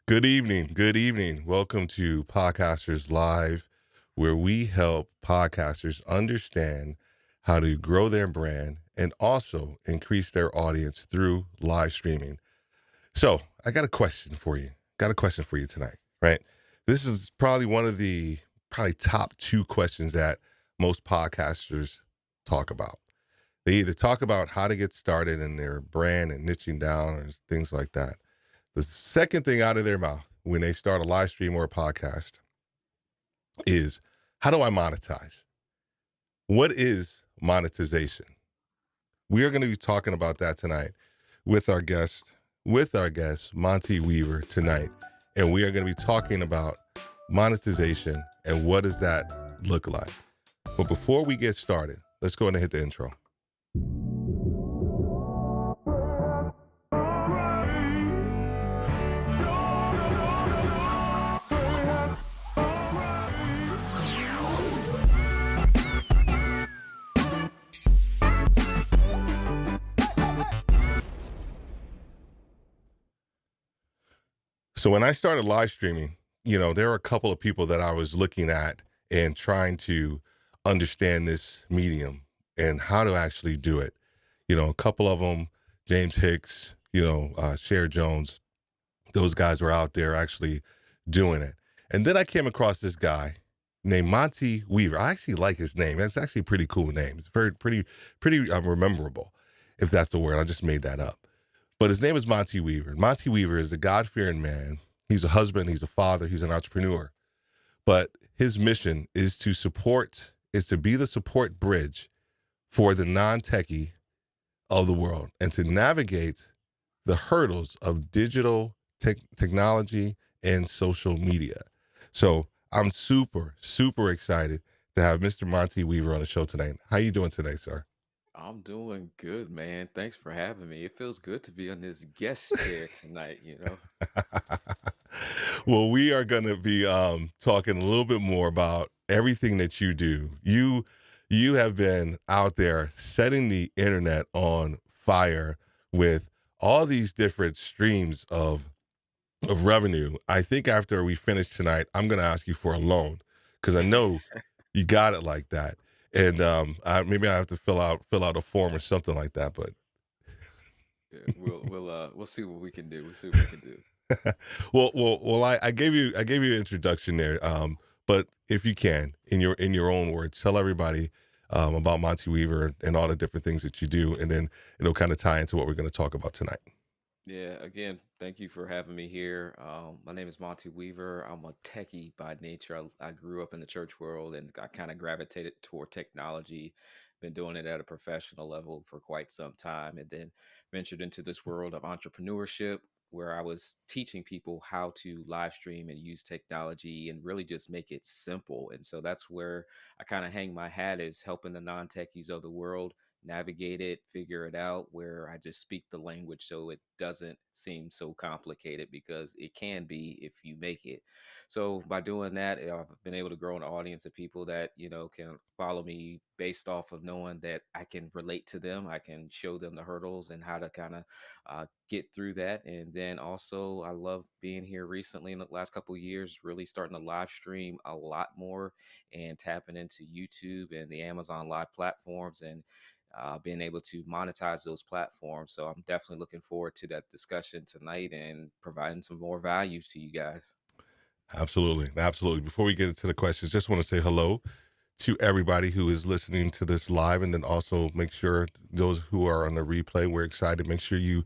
Good evening. Good evening. Welcome to Podcasters Live, where we help podcasters understand how to grow their brand and also increase their audience through live streaming. So, I got a question for you. Got a question for you tonight, right? This is probably one of the top two questions that most podcasters talk about. They either talk about how to get started in their brand and niching down or things like that. The second thing out of their mouth when they start a live stream or a podcast is, how do I monetize? What is monetization? We are going to be talking about that tonight with our guest, Monty Weaver tonight. And we are going to be talking about monetization and what does that look like. But before we get started, let's go ahead and hit the intro. So when I started live streaming, there were a couple of people that I was looking at and trying to understand this medium and how to actually do it. A couple of them, James Hicks, Cher Jones, those guys were out there actually doing it. And then I came across this guy named Monty Weaver. I actually like his name. It's actually a pretty cool name. It's pretty rememberable, if that's the word. I just made that up. But his name is Monty Weaver. Monty Weaver is a God-fearing man. He's a husband. He's a father. He's an entrepreneur. But his mission is to be the support bridge for the non-techie of the world and to navigate the hurdles of digital technology and social media. So I'm super, super excited to have Mr. Monty Weaver on the show tonight. How you doing today, sir? I'm doing good, man. Thanks for having me. It feels good to be on this guest chair tonight. Well, we are going to be talking a little bit more about everything that you do. You have been out there setting the internet on fire with all these different streams of revenue. I think after we finish tonight, I'm going to ask you for a loan because I know you got it like that. And maybe I have to fill out a form or something like that. But Yeah, we'll see what we can do. We'll see what we can do. well, I gave you an introduction there. But if you can, in your own words, tell everybody about Monty Weaver and all the different things that you do, and then it'll kind of tie into what we're going to talk about tonight. Yeah, again, thank you for having me here. My name is Monty Weaver. I'm a techie by nature. I grew up in the church world and I kind of gravitated toward technology. Been doing it at a professional level for quite some time, and then ventured into this world of entrepreneurship where I was teaching people how to live stream and use technology and really just make it simple. And so that's where I kind of hang my hat, is helping the non-techies of the world navigate it, figure it out, where I just speak the language so it doesn't seem so complicated, because it can be if you make it. So by doing that, I've been able to grow an audience of people that, can follow me based off of knowing that I can relate to them. I can show them the hurdles and how to kind of get through that. And then also, I love being here recently in the last couple of years, really starting to live stream a lot more and tapping into YouTube and the Amazon Live platforms, and being able to monetize those platforms. So I'm definitely looking forward to that discussion tonight and providing some more value to you guys. Absolutely, absolutely. Before we get into the questions, just want to say hello to everybody who is listening to this live, and then also make sure those who are on the replay, we're excited. Make sure you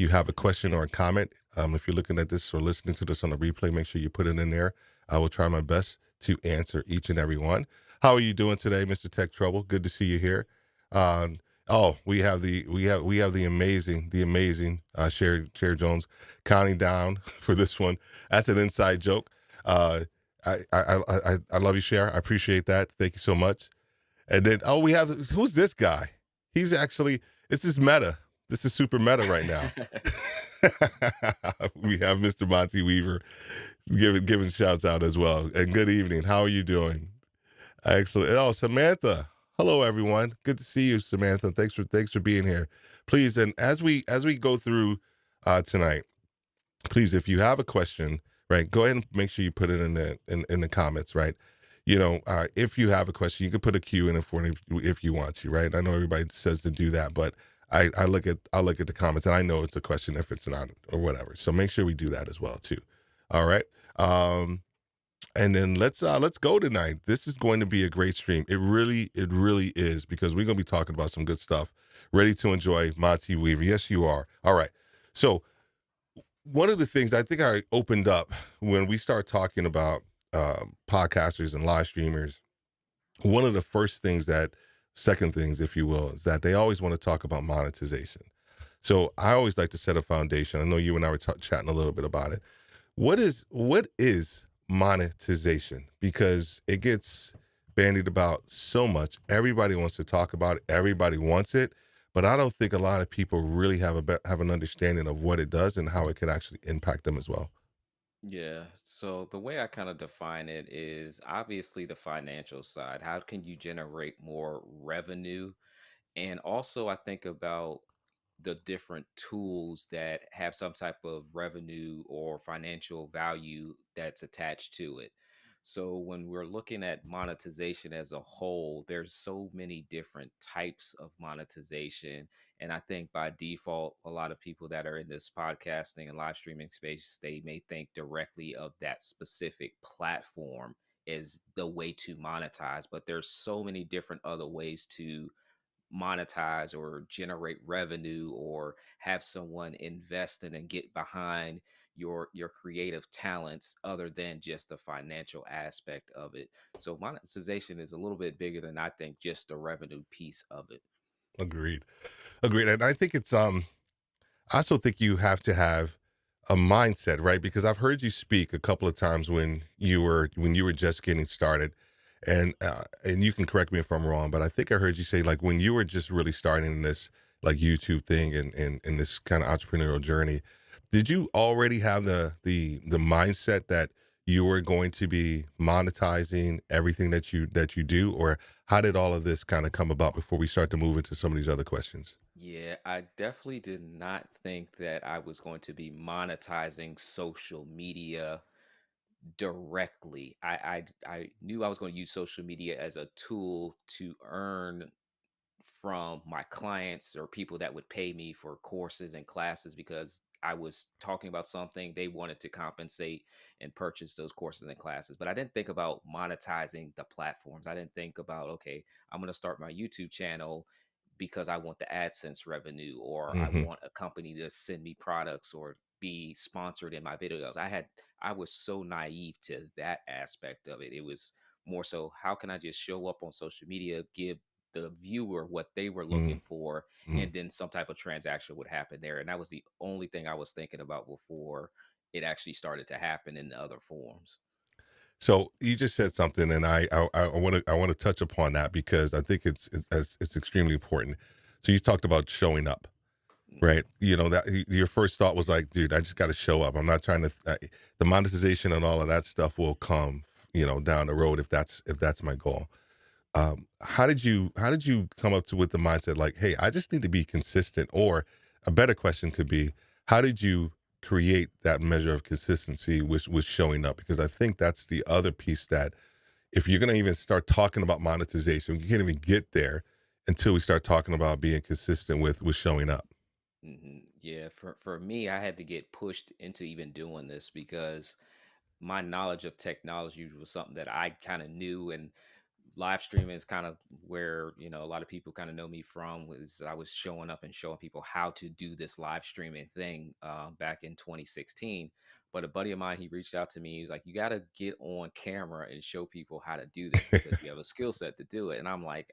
have a question or a comment. If you're looking at this or listening to this on the replay, make sure you put it in there. I will try my best to answer each and every one. How are you doing today, Mr. Tech Trouble? Good to see you here. We have the amazing Cher Jones counting down for this one. That's an inside joke. Uh, I love you, Cher. I appreciate that. Thank you so much. And then, we have, who's this guy? He's actually, it's this meta. This is super meta right now. We have Mr. Monty Weaver giving shouts out as well. And good evening. How are you doing? Excellent. Oh, Samantha. Hello, everyone. Good to see you, Samantha. Thanks for being here. Please, and as we go through tonight, please, if you have a question, right, go ahead and make sure you put it in the comments, right? If you have a question, you can put a Q in it for it if you want to, right? I know everybody says to do that, but I look at the comments and I know it's a question if it's not or whatever. So make sure we do that as well too. All right. And then let's go tonight. This is going to be a great stream. It really is, because we're gonna be talking about some good stuff. Ready to enjoy Monty Weaver. Yes, you are. All right. So one of the things I think I opened up when we start talking about podcasters and live streamers, one of the second things, if you will, is that they always want to talk about monetization. So I always like to set a foundation. I know you and I were chatting a little bit about it. What is monetization? Because it gets bandied about so much. Everybody wants to talk about it. Everybody wants it, but I don't think a lot of people really have an understanding of what it does and how it could actually impact them as well. Yeah. So the way I kind of define it is obviously the financial side. How can you generate more revenue? And also, I think about the different tools that have some type of revenue or financial value that's attached to it. So when we're looking at monetization as a whole, there's so many different types of monetization. And I think by default, a lot of people that are in this podcasting and live streaming space, they may think directly of that specific platform as the way to monetize. But there's so many different other ways to monetize or generate revenue or have someone invest in and get behind your creative talents other than just the financial aspect of it. So monetization is a little bit bigger than I think just the revenue piece of it. Agreed. Agreed. And I think I also think you have to have a mindset, right? Because I've heard you speak a couple of times when you were just getting started, and you can correct me if I'm wrong, but I think I heard you say, like, when you were just really starting in this like YouTube thing and this kind of entrepreneurial journey, did you already have the mindset that you were going to be monetizing everything that you do, or how did all of this kind of come about before we start to move into some of these other questions? Yeah, I definitely did not think that I was going to be monetizing social media directly. I knew I was going to use social media as a tool to earn from my clients or people that would pay me for courses and classes because I was talking about something they wanted to compensate and purchase those courses and classes. But I didn't think about monetizing the platforms. I didn't think about, okay, I'm going to start my YouTube channel because I want the AdSense revenue or I Hmm. want a company to send me products or be sponsored in my videos. I was so naive to that aspect of it. It was more so how can I just show up on social media, give the viewer what they were Hmm. looking for, and then some type of transaction would happen there. And that was the only thing I was thinking about before it actually started to happen in the other forms. So you just said something, and I want to touch upon that because I think it's extremely important. So you talked about showing up, Hmm. right? Your first thought was like, dude, I just got to show up. I'm not trying to. The monetization and all of that stuff will come, down the road if that's my goal. How did you come up to with the mindset like, hey, I just need to be consistent? Or a better question could be, how did you create that measure of consistency with showing up? Because I think that's the other piece that if you're going to even start talking about monetization, you can't even get there until we start talking about being consistent with showing up. Yeah, for me, I had to get pushed into even doing this because my knowledge of technology was something that I kind of knew, and live streaming is kind of where a lot of people kind of know me from. Was I was showing up and showing people how to do this live streaming thing back in 2016. But a buddy of mine, he reached out to me. He was like, "You got to get on camera and show people how to do this because you have a skill set to do it." And I'm like,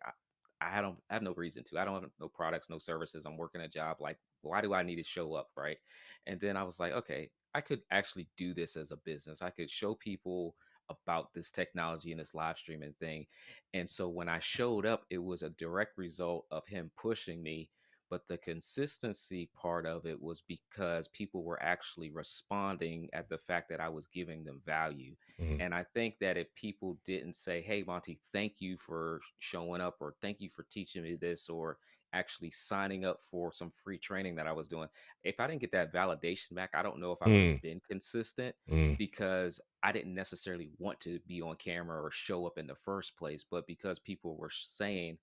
I have no reason to. I don't have no products, no services. I'm working a job. Like, why do I need to show up, right? And then I was like, okay, I could actually do this as a business. I could show people about this technology and this live streaming thing. And so when I showed up, it was a direct result of him pushing me. But the consistency part of it was because people were actually responding at the fact that I was giving them value. Mhm. And I think that if people didn't say, "Hey, Monty, thank you for showing up," or "Thank you for teaching me this," or actually signing up for some free training that I was doing. If I didn't get that validation back, I don't know if I would have Mm, been consistent mm. because I didn't necessarily want to be on camera or show up in the first place. But because people were saying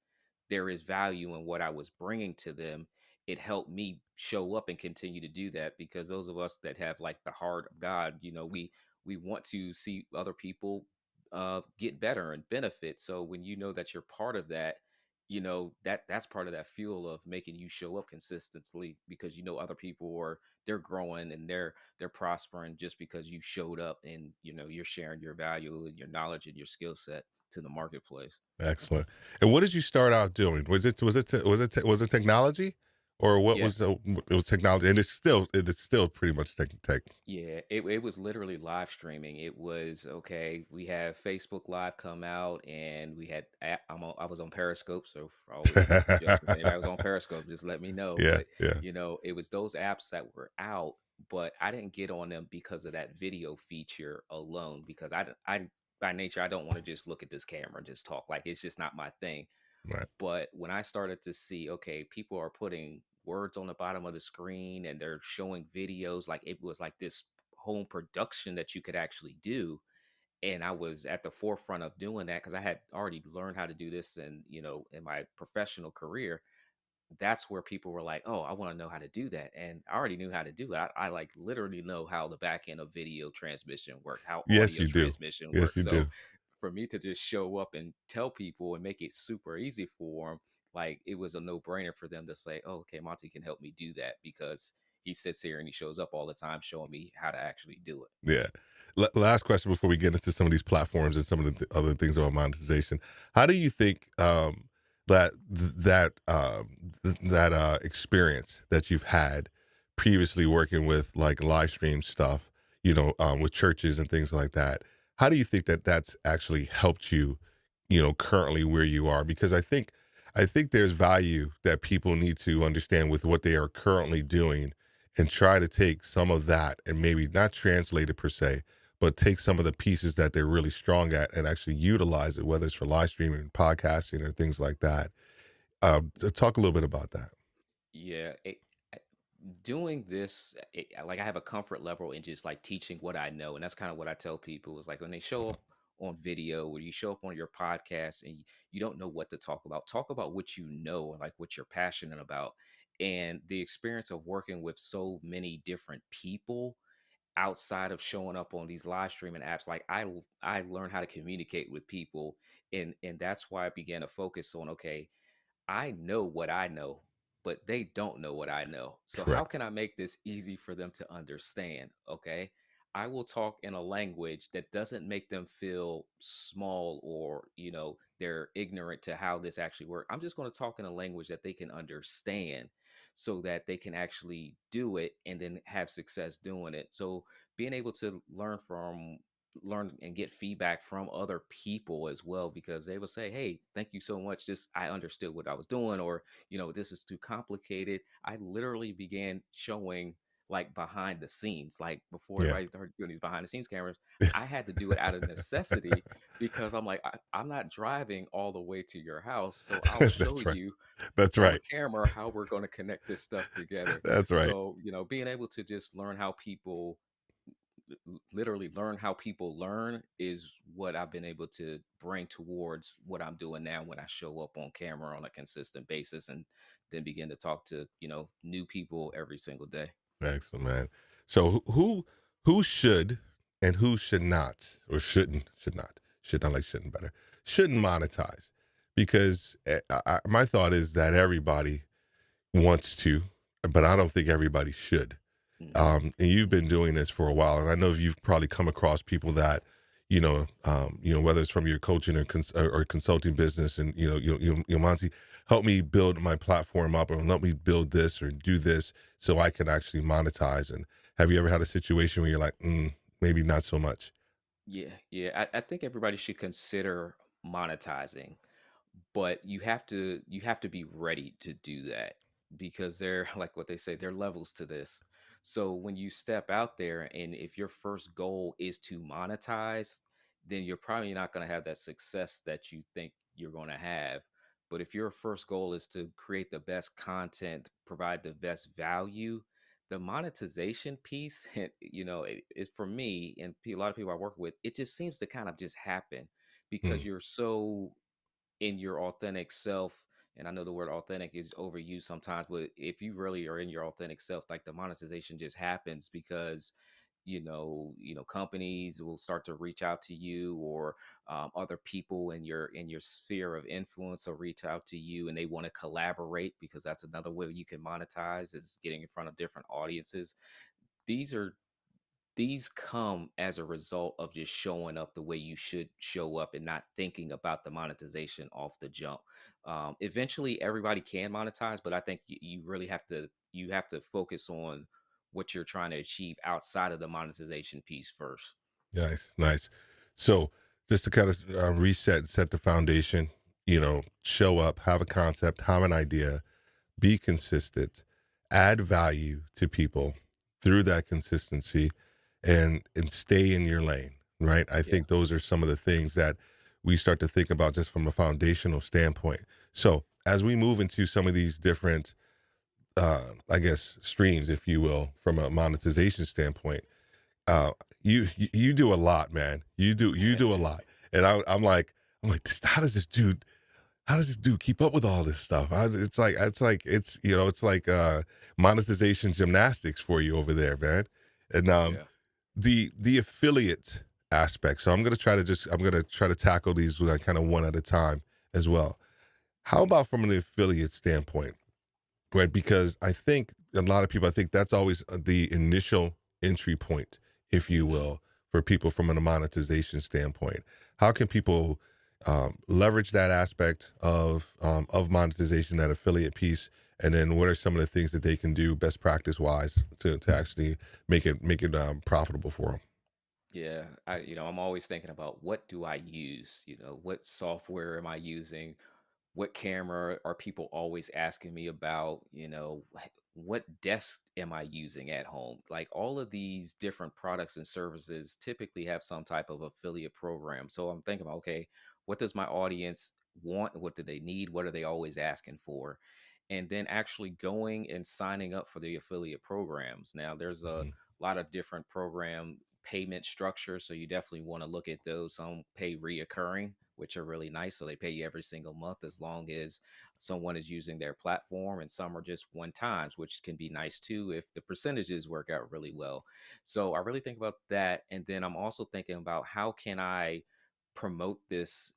there is value in what I was bringing to them, it helped me show up and continue to do that because those of us that have like the heart of God, we want to see other people get better and benefit. So when you know that you're part of that, that's part of that fuel of making you show up consistently because other people are they're growing and they're prospering just because you showed up and you're sharing your value and your knowledge and your skill set to the marketplace. Excellent. And what did you start out doing? Was it technology, or what Yeah. was it was technology, and it's still pretty much tech. Yeah, it was literally live streaming. It was okay. We have Facebook Live come out, and we had I was on Periscope, so for all you jokers, anybody was on Periscope, just let me know. Yeah, But yeah, it was those apps that were out, but I didn't get on them because of that video feature alone. Because I by nature I don't want to just look at this camera and just talk. Like it's just not my thing. right. But when I started to see, okay, people are putting words on the bottom of the screen and they're showing videos, like it was like this home production that you could actually do. And I was at the forefront of doing that because I had already learned how to do this in my professional career. That's where people were like, "Oh, I want to know how to do that," and I already knew how to do it. I like literally know how the back end of video transmission worked, how Yes, audio you do. transmission Yes, works. you So do. for me to just show up and tell people and make it super easy for them, like it was a no brainer for them to say, "Oh, okay, Monty can help me do that," because he sits here and he shows up all the time showing me how to actually do it. Yeah. Last question before we get into some of these platforms and some of the other things about monetization. How do you think that experience that you've had previously working with like live stream stuff, with churches and things like that? How do you think that that's actually helped you, currently where you are? Because I think there's value that people need to understand with what they are currently doing, and try to take some of that and maybe not translate it per se, but take some of the pieces that they're really strong at and actually utilize it, whether it's for live streaming, podcasting, or things like that. To talk a little bit about that. Yeah, doing this, like I have a comfort level in just like teaching what I know, and that's kind of what I tell people is like when they show Mhm. up on video or you show up on your podcast and you don't know what to talk about what you know and like what you're passionate about. And the experience of working with so many different people outside of showing up on these live streaming apps, like I learned how to communicate with people, and that's why I began to focus on, okay, I know what I know, but they don't know what I know. So how Correct. can I make this easy for them to understand? Okay. I will talk in a language that doesn't make them feel small or, they're ignorant to how this actually works. I'm just going to talk in a language that they can understand so that they can actually do it and then have success doing it. So being able to learn and get feedback from other people as well, because they will say, "Hey, thank you so much, this I understood what I was doing," or "This is too complicated." I literally began showing like behind the scenes, like before Yeah. everybody started doing these behind the scenes cameras. I had to do it out of necessity because I'm like, I'm not driving all the way to your house, so I'll show That's right. you That's on right. camera how we're going to connect this stuff together. That's right. So being able to just learn how people literally learn how people learn is what I've been able to bring towards what I'm doing now when I show up on camera on a consistent basis and then begin to talk to, new people every single day. Excellent, man. So who should and who should not, or should not like shouldn't better, shouldn't monetize? Because my thought is that everybody wants to, but I don't think everybody should. Hmm. And you've been doing this for a while, and I know you've probably come across people that, whether it's from your coaching or consulting business, and Monty, help me build my platform up, or let me build this or do this so I can actually monetize. And have you ever had a situation where you're like, maybe not so much? Yeah, yeah. I think everybody should consider monetizing, but you have to be ready to do that because they're like what they say, there are levels to this. So when you step out there and if your first goal is to monetize, then you're probably not going to have that success that you think you're going to have. But if your first goal is to create the best content, provide the best value, the monetization piece, is for me and a lot of people I work with, it just seems to kind of just happen because Mm, you're so in your authentic self. And I know the word authentic is overused sometimes, but if you really are in your authentic self, like the monetization just happens because companies will start to reach out to you, or other people in your sphere of influence will reach out to you and they want to collaborate, because that's another way you can monetize, is getting in front of different audiences. These are these come as a result of just showing up the way you should show up and not thinking about the monetization off the jump. Eventually, everybody can monetize, but I think you really have to focus on what you're trying to achieve outside of the monetization piece first. nice, nice. So just to kind of reset and set the foundation, show up, have a concept, have an idea, be consistent, add value to people through that consistency, and stay in your lane, right? I Yeah. think those are some of the things that we start to think about just from a foundational standpoint. So as we move into some of these different I guess streams, if you will, from a monetization standpoint, uh you do a lot, man. You do a lot. And I'm like, how does this dude keep up with all this stuff? It's like monetization gymnastics for you over there, man. And Yeah. the affiliate aspect. So I'm gonna try to tackle these like kind of one at a time as well. How about from an affiliate standpoint, right? Because I think a lot of people, I think that's always the initial entry point, if you Hmm. will, for people from a monetization standpoint. How can people leverage that aspect of monetization, that affiliate piece, and then what are some of the things that they can do, best practice wise, to actually make it profitable for them? Yeah, I'm always thinking about, what do I use? What software am I using? What camera are people always asking me about? What desk am I using at home? Like, all of these different products and services typically have some type of affiliate program. So I'm thinking about, okay, what does my audience want? What do they need? What are they always asking for? And then actually going and signing up for the affiliate programs. Now, there's a Mhm. lot of different program payment structures, so you definitely want to look at those. Some pay reoccurring, which are really nice, so they pay you every single month as long as someone is using their platform, and some are just one times, which can be nice too if the percentages work out really well. So I really think about that, and then I'm also thinking about, how can I promote this,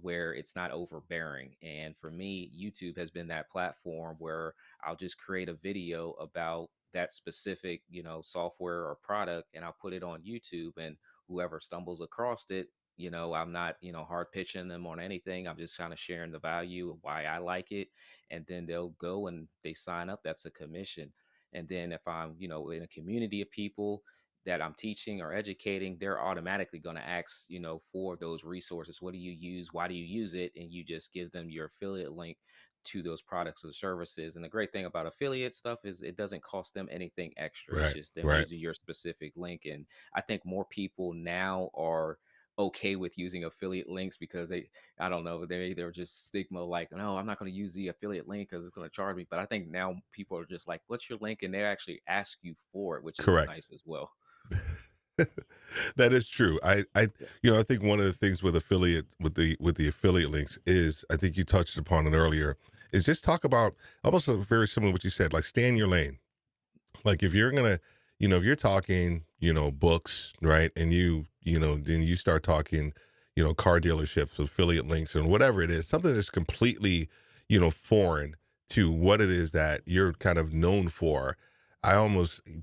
where it's not overbearing. And for me, YouTube has been that platform where I'll just create a video about that specific, software or product, and I'll put it on YouTube, and whoever stumbles across it, I'm not, hard pitching them on anything. I'm just kind of sharing the value of why I like it. And then they'll go and they sign up. That's a commission. And then if I'm, in a community of people that I'm teaching or educating, they're automatically going to ask, for those resources. What do you use? Why do you use it? And you just give them your affiliate link to those products or services. And the great thing about affiliate stuff is it doesn't cost them anything extra. It's Right, just them right. using your specific link. And I think more people now are okay with using affiliate links, because I don't know, they're just stigma, like, no, I'm not going to use the affiliate link because it's going to charge me. But I think now people are just like, what's your link? And they actually ask you for it, which is Correct. nice as well. That is true. I Yeah. I think one of the things with the affiliate links is, I think you touched upon it earlier, is just talk about almost very similar to what you said, like stay in your lane. Like if you're gonna, if you're talking, books, right? And then you start talking, car dealerships, affiliate links, and whatever it is, something that's completely, foreign to what it is that you're kind of known for.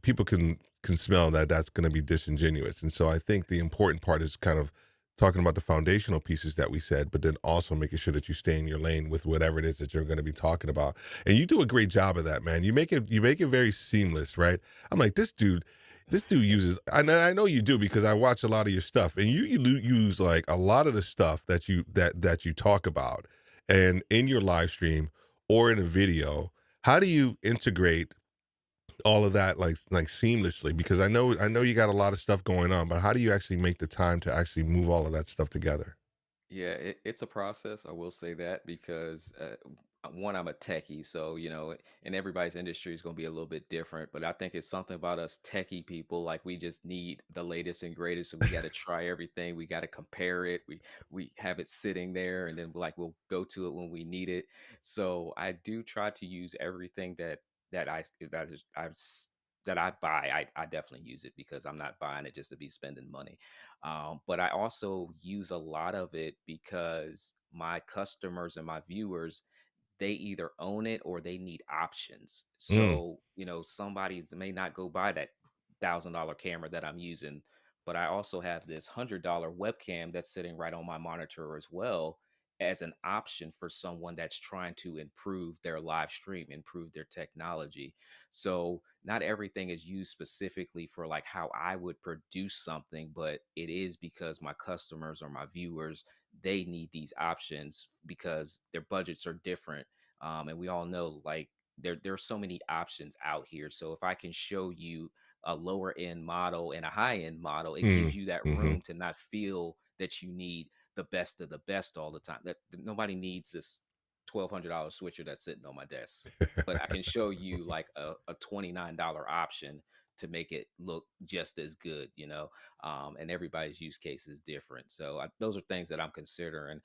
People can smell that that's going to be disingenuous. And so I think the important part is kind of talking about the foundational pieces that we said, but then also making sure that you stay in your lane with whatever it is that you're going to be talking about. And you do a great job of that, man. You make it very seamless, right? I'm like, this dude uses, and I know you do because I watch a lot of your stuff, and you use like a lot of the stuff that you talk about, and in your live stream or in a video. How do you integrate all of that like seamlessly? Because I know you got a lot of stuff going on, but how do you actually make the time to actually move all of that stuff together? Yeah, it's a process. I will say that because one, I'm a techie, so and everybody's industry is going to be a little bit different. But I think it's something about us techie people, like we just need the latest and greatest, so we got to try everything. We got to compare it. We have it sitting there, and then like we'll go to it when we need it. So I do try to use everything that I that is that I buy. I definitely use it because I'm not buying it just to be spending money. But I also use a lot of it because my customers and my viewers, they either own it or they need options. Mm, So, somebody may not go buy that $1,000 camera that I'm using, but I also have this $100 webcam that's sitting right on my monitor as well as an option for someone that's trying to improve their live stream, improve their technology. So not everything is used specifically for like how I would produce something, but it is because my customers or my viewers, they need these options because their budgets are different. And we all know like there are so many options out here. So if I can show you a lower end model and a high end model, it gives mm, you that hmm. room to not feel that you need the best of the best all the time. That nobody needs this $1,200 switcher that's sitting on my desk, but I can show you like a $29 option to make it look just as good, and everybody's use case is different. So those are things that I'm considering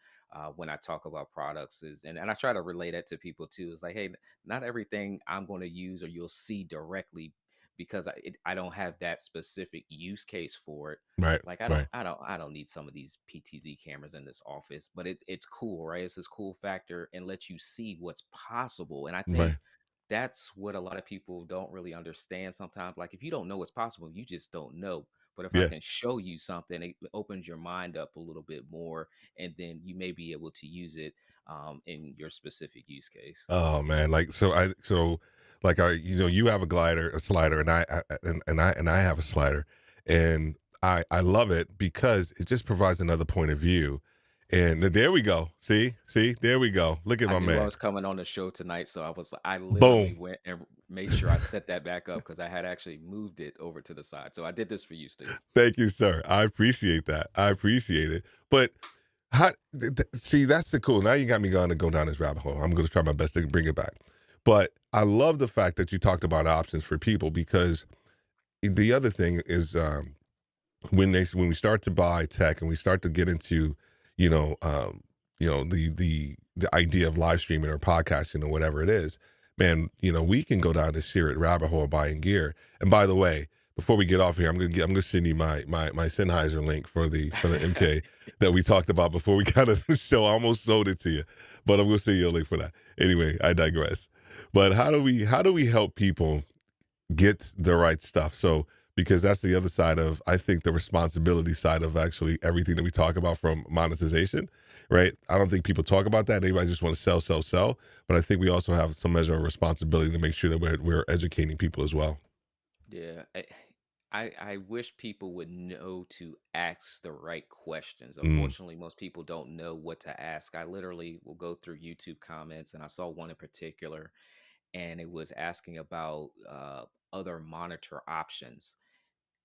when I talk about products and I try to relate that to people too. It's like, hey, not everything I'm going to use or you'll see directly because I don't have that specific use case for it. Right, Like right, I don't need some of these PTZ cameras in this office, but it's cool, right? It's this cool factor and lets you see what's possible. And I think right. that's what a lot of people don't really understand sometimes. Like if you don't know what's possible, you just don't know. But if I Yeah. can show you something, it opens your mind up a little bit more, and then you may be able to use it in your specific use case. Oh man, like like you have a glider, a slider, and I have a slider, and I love it because it just provides another point of view. And there we go. See, there we go. Look at I my knew I man. was coming on the show tonight, so I literally Boom. went and made sure I set that back up because I had actually moved it over to the side. So I did this for you, Steve. Thank you, sir. I appreciate that. I appreciate it. But see, that's the cool. Now you got me going to go down this rabbit hole. I'm going to try my best to bring it back. But I love the fact that you talked about options for people because the other thing is when we start to buy tech and we start to get into you know um the idea of live streaming or podcasting or whatever it is, man, we can go down this serious rabbit hole buying gear. And by the way, before we get off here, I'm gonna send you my Sennheiser link for the MK that we talked about before we got on the show. I almost sold it to you, but I'm gonna send you a link for that. Anyway, I digress. But how do we help people get the right stuff? So because that's the other side of, I think, the responsibility side of actually everything that we talk about from monetization, right? I don't think people talk about that. Everybody just want to sell, sell, sell. But I think we also have some measure of responsibility to make sure that we're educating people as well. Yeah, I wish people would know to ask the right questions. Mm, Unfortunately, most people don't know what to ask. I literally will go through YouTube comments, and I saw one in particular, and it was asking about other monitor options.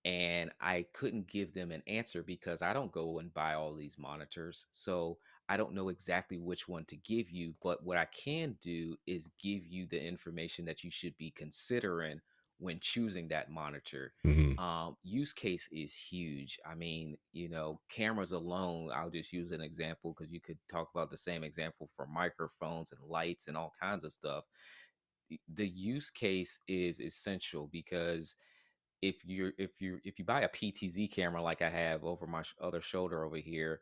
And I couldn't give them an answer because I don't go and buy all these monitors. So I don't know exactly which one to give you. But what I can do is give you the information that you should be considering when choosing that monitor. hmm. Use case is huge. I mean, cameras alone, I'll just use an example because you could talk about the same example for microphones and lights and all kinds of stuff. The use case is essential because if you buy a PTZ camera like I have over my other shoulder over here,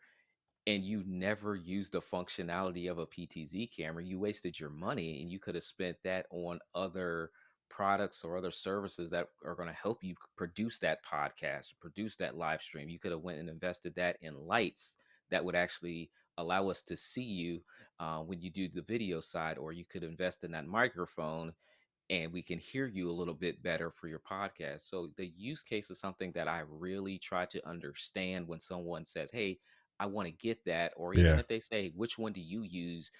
and you never use the functionality of a PTZ camera, you wasted your money, and you could have spent that on other products or other services that are going to help you produce that podcast, produce that live stream. You could have went and invested that in lights that would actually allow us to see you when you do the video side, or you could invest in that microphone and we can hear you a little bit better for your podcast. So the use case is something that I really try to understand when someone says, "Hey, I want to get that," or even Yeah, if they say, "Which one do you use?"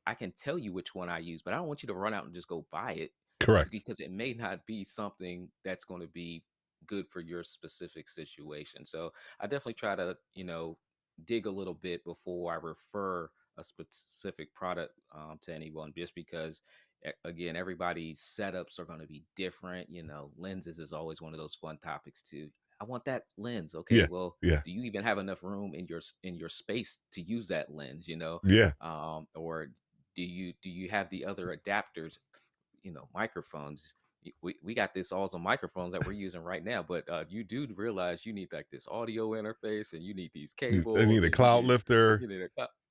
I can tell you which one I use, but I don't want you to run out and just go buy it correct. because it may not be something that's going to be good for your specific situation. So I definitely try to, dig a little bit before I refer a specific product to anyone, just because, again, everybody's setups are going to be different. Lenses is always one of those fun topics too. I want that lens. Okay, Yeah. well, Yeah. do you even have enough room in your space to use that lens? Yeah. Or do you have the other adapters? Microphones. We got this awesome microphones that we're using right now, but you do realize you need like this audio interface, and you need these I need cables, a and you cloud need lifter. you need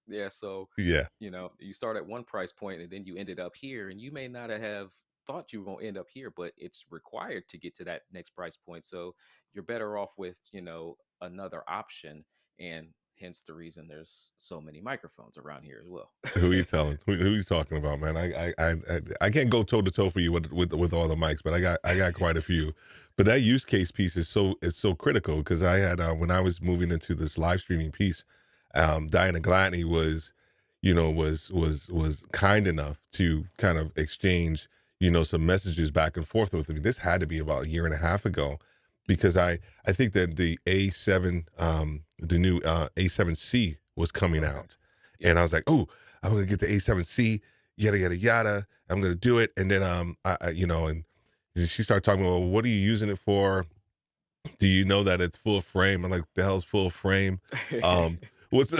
yeah. So Yeah. you start at one price point, and then you ended up here, and you may not have thought you were going to end up here, but it's required to get to that next price point. So you're better off with another option, and hence the reason there's so many microphones around here as well. Who you telling? Who you talking about, man? I can't go toe to toe for you with all the mics, but I got quite a few. But that use case piece is so critical because I had when I was moving into this live streaming piece, Diana Gladney was kind enough to kind of exchange some messages back and forth with me. This had to be about a year and a half ago, because I think that the new A7C was coming Okay. out, Yep. and I was like, oh, I'm gonna get the A7C, yada yada yada. I'm gonna do it, and then and she started talking about, well, what are you using it for? Do you know that it's full frame? I'm like, the hell's full frame? Um, what's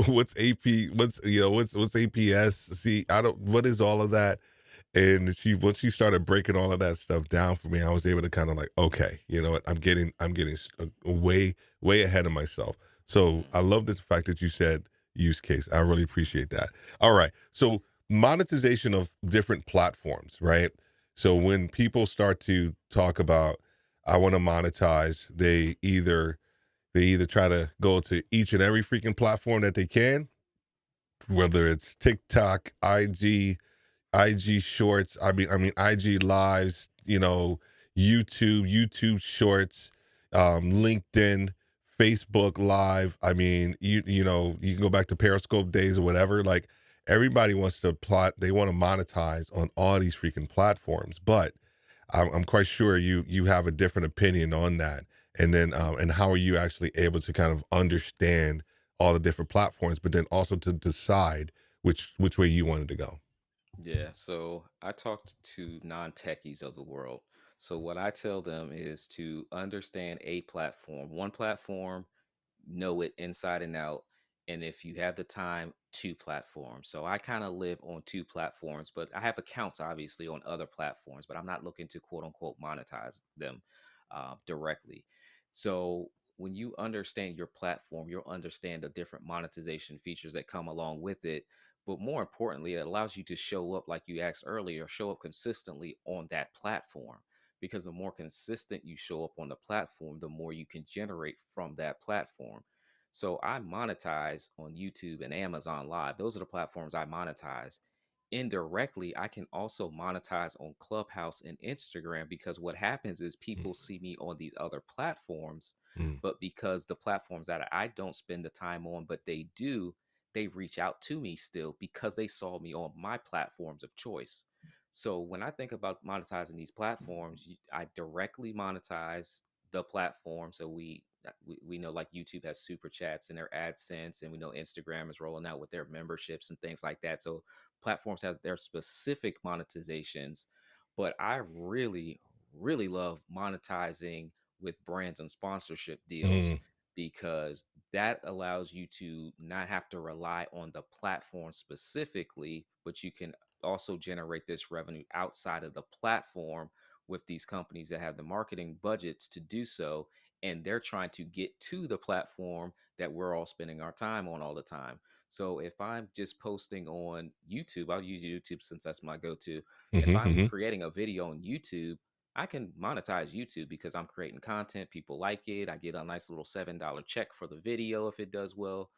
what's AP? What's APS? See, I don't. What is all of that? And once she started breaking all of that stuff down for me, I was able to kind of like, okay, you know what? I'm getting way ahead of myself. So Mm. I love the fact that you said use case. I really appreciate that. All right. So monetization of different platforms, right? So when people start to talk about, I want to monetize, they either try to go to each and every freaking platform that they can, whether it's TikTok, IG Shorts. I mean IG Lives. YouTube Shorts, LinkedIn, Facebook Live. I mean, you can go back to Periscope days or whatever. Like, everybody wants to plot. They want to monetize on all these freaking platforms, but I'm quite sure you have a different opinion on that. And then and how are you actually able to kind of understand all the different platforms, but then also to decide which way you wanted to go? Yeah, so I talked to non-techies of the world. So what I tell them is to understand a platform, one platform, know it inside and out. And if you have the time, two platforms. So I kind of live on two platforms, but I have accounts obviously on other platforms, but I'm not looking to quote unquote monetize them directly. So when you understand your platform, you'll understand the different monetization features that come along with it. But more importantly, it allows you to show up, like you asked earlier, show up consistently on that platform. Because the more consistent you show up on the platform, the more you can generate from that platform. So I monetize on YouTube and Amazon Live. Those are the platforms I monetize. Indirectly, I can also monetize on Clubhouse and Instagram, because what happens is people see me on these other platforms, Mm, but because the platforms that I don't spend the time on, but they do, they reach out to me still because they saw me on my platforms of choice. So when I think about monetizing these platforms, I directly monetize the platform. So we know like YouTube has super chats and their AdSense, and we know Instagram is rolling out with their memberships and things like that. So platforms have their specific monetizations, but I really love monetizing with brands and sponsorship deals, mm, because that allows you to not have to rely on the platform specifically, but you can also generate this revenue outside of the platform with these companies that have the marketing budgets to do so, and they're trying to get to the platform that we're all spending our time on all the time. So if I'm just posting on YouTube, I'll use YouTube since that's my go-to. If mhm, I'm mhm. creating a video on YouTube, I can monetize YouTube because I'm creating content, people like it, I get a nice little $7 check for the video if it does well.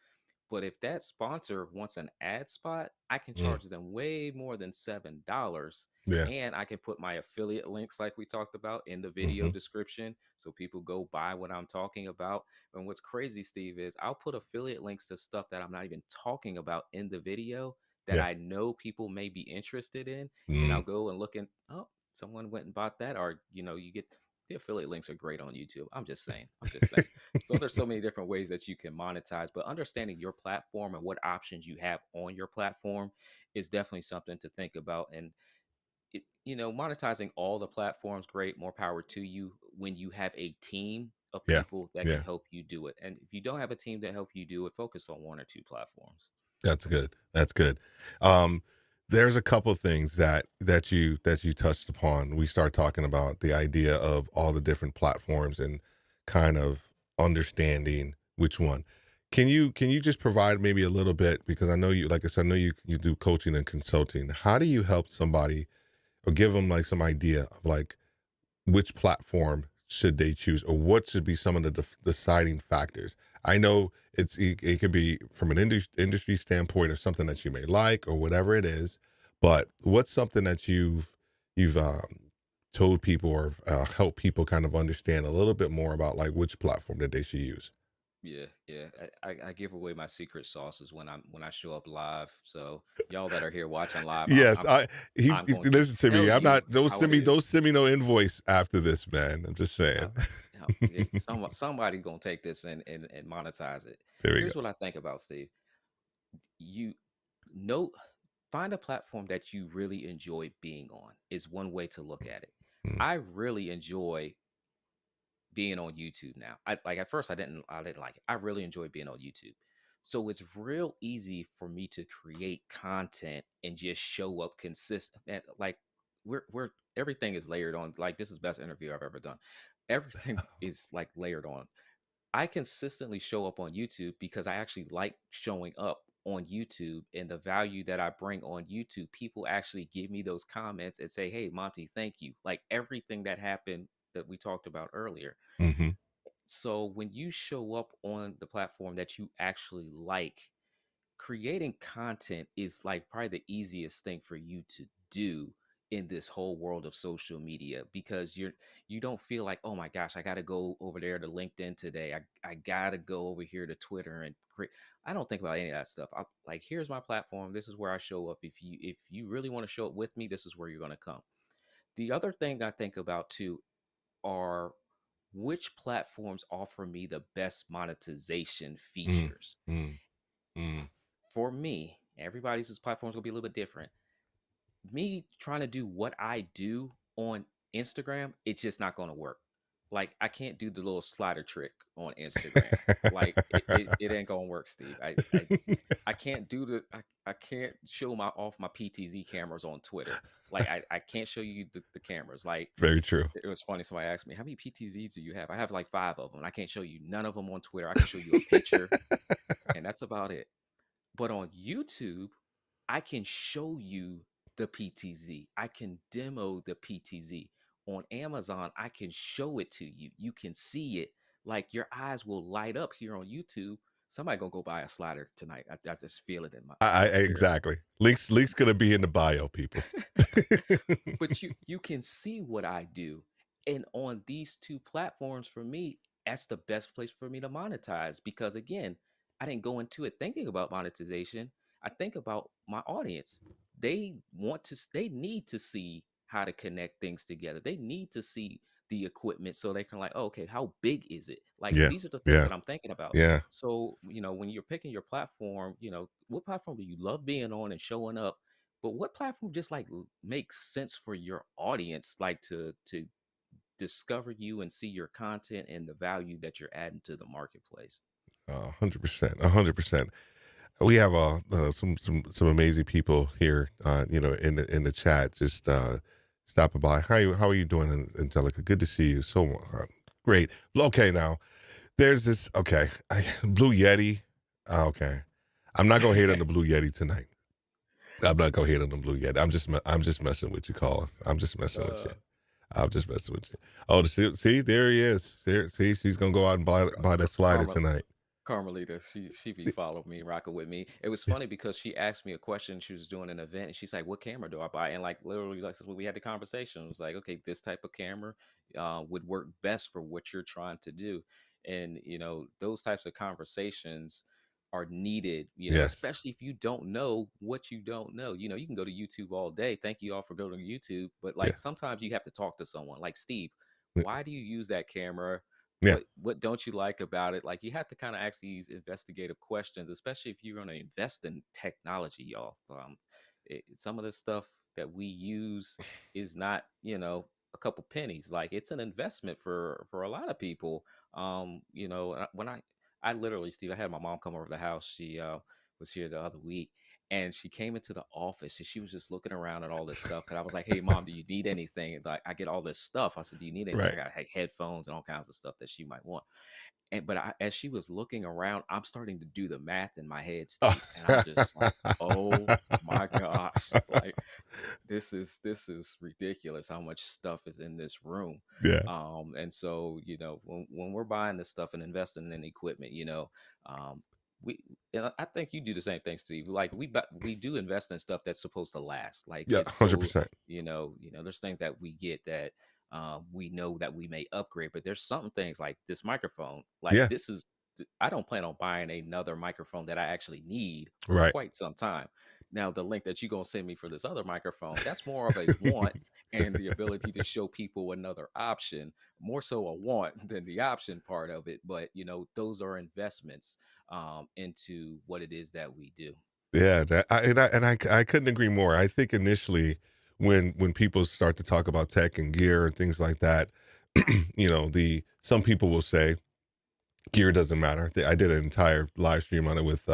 But if that sponsor wants an ad spot, I can Mm, charge them way more than $7. yeah. And I can put my affiliate links, like we talked about, in the video Mhm. description so people go buy what I'm talking about. And what's crazy, Steve, is I'll put affiliate links to stuff that I'm not even talking about in the video that Yeah. I know people may be interested in. And Mm, I'll go and look and, oh, someone went and bought that. Or, you get The affiliate links are great on YouTube. I'm just saying. I'm just saying. So there's so many different ways that you can monetize, but understanding your platform and what options you have on your platform is definitely something to think about. And monetizing all the platforms, great, more power to you when you have a team of Yeah. people that can Yeah. help you do it. And if you don't have a team to help you do it, focus on one or two platforms. That's good. That's good. Um, there's a couple things that you touched upon. We start talking about the idea of all the different platforms and kind of understanding which one. Can you just provide maybe a little bit, because I know you, like I said, I know you do coaching and consulting. How do you help somebody or give them like some idea of like which platform should they choose, or what should be some of the deciding factors? I know it could be from an industry standpoint or something that you may like or whatever it is, but what's something that you've told people or helped people kind of understand a little bit more about like which platform that they should use? Yeah, yeah. I give away my secret sauces when I show up live. So y'all that are here watching live, Yes, I'm he going to listen to tell me. I'm you not. Don't how it send me. is. Don't send me no invoice after this, man. I'm just Uh, saying. yeah, somebody gonna take this and monetize it. There we go. Here's what I think about Steve. You know, find a platform that you really enjoy being on is one way to look at it. Mm, I really enjoy being on YouTube now. I like at first I didn't like it. I really enjoy being on YouTube. So it's real easy for me to create content and just show up consistent. And like we're everything is layered on. Like this is best interview I've ever done. Everything is like layered on. I consistently show up on YouTube because I actually like showing up on YouTube and the value that I bring on YouTube. People actually give me those comments and say, "Hey, Monty, thank you." Like everything that happened that we talked about earlier. hmm So when you show up on the platform that you actually like, creating content is like probably the easiest thing for you to do in this whole world of social media because you don't feel like, oh my gosh, I got to go over there to LinkedIn today. I got to go over here to Twitter and create. I don't think about any of that stuff. I like, here's my platform. This is where I show up. If you really want to show up with me, this is where you're going to come. The other thing I think about too are which platforms offer me the best monetization mm, features. mm, mm. For me, everybody's platform is gonna be a little bit different. Me trying to do what I do on Instagram, it's just not gonna work. Like I can't do the little slider trick on Instagram. Like it ain't gonna work, Steve. I can't do I can't show my off my PTZ cameras on Twitter. Like I can't show you the cameras. Like Very true. it was funny. Somebody asked me, how many PTZs do you have? I have like five of them. I can't show you none of them on Twitter. I can show you a picture, and that's about it. But on YouTube, I can show you the PTZ. I can demo the PTZ. On Amazon, I can show it to you. You can see it. Like your eyes will light up here on YouTube. Somebody gonna go buy a slider tonight. I just feel it in my spirit. Exactly. Links gonna be in the bio, people. But you can see what I do. And on these two platforms for me, that's the best place for me to monetize because again, I didn't go into it thinking about monetization. I think about my audience. They need to see how to connect things together. They need to see the equipment so they can like, oh, okay, how big is it? Like Yeah, these are the things yeah, that I'm thinking about. yeah. So, when you're picking your platform, what platform do you love being on and showing up? But what platform just like makes sense for your audience, like to discover you and see your content and the value that you're adding to the marketplace? 100%, 100%. We have some amazing people here, in the chat, just stopping by. How are you doing, Angelica? Good to see you. So great. Okay, now there's this. Okay, Blue Yeti. Okay, I'm not gonna hate on the Blue Yeti tonight. I'm not gonna hate on the Blue Yeti. I'm just messing with you, caller. I'm just messing with you. uh, I'm just messing with you. Oh, see, there he is. There, see, she's gonna go out and buy that slider Carmel, tonight. Carmelita, she be following me, rocking with me. It was funny because she asked me a question. She was doing an event, and she's like, "What camera do I buy?" And like literally, like when we had the conversation, it was like, "Okay, this type of camera would work best for what you're trying to do." And those types of conversations are needed. Yes, Especially if you don't know what you don't know. You can go to YouTube all day. Thank you all for going to YouTube, but like yeah. sometimes you have to talk to someone. Like Steve, why do you use that camera? Yeah. What don't you like about it? Like, you have to kind of ask these investigative questions, especially if you're going to invest in technology, y'all. Some of the stuff that we use is not, a couple pennies. Like, it's an investment for a lot of people. When I literally, Steve, I had my mom come over to the house. She was here the other week, and she came into the office and she was just looking around at all this stuff. Cause I was like, "Hey, mom, do you need anything?" Like, I get all this stuff. I said, "Do you need anything?" I Right. got like headphones and all kinds of stuff that she might want. As she was looking around, I'm starting to do the math in my head, Steve, and I'm just like, "Oh my gosh!" Like, this is ridiculous how much stuff is in this room. Yeah. And so, when we're buying this stuff and investing in equipment, um we and I think you do the same thing, Steve. Like, we do invest in stuff that's supposed to last. Like, Yeah. it's so, 100%. there's things that we get that we know that we may upgrade, but there's some things like this microphone. Like, Yeah. I don't plan on buying another microphone that I actually need for Right. quite some time. Now, the link that you're gonna send me for this other microphone, that's more of a want, and the ability to show people another option, more so a want than the option part of it. But those are investments into what it is that we do. Yeah, I couldn't agree more. I think initially when people start to talk about tech and gear and things like that, the some people will say gear doesn't matter. I did an entire live stream on it with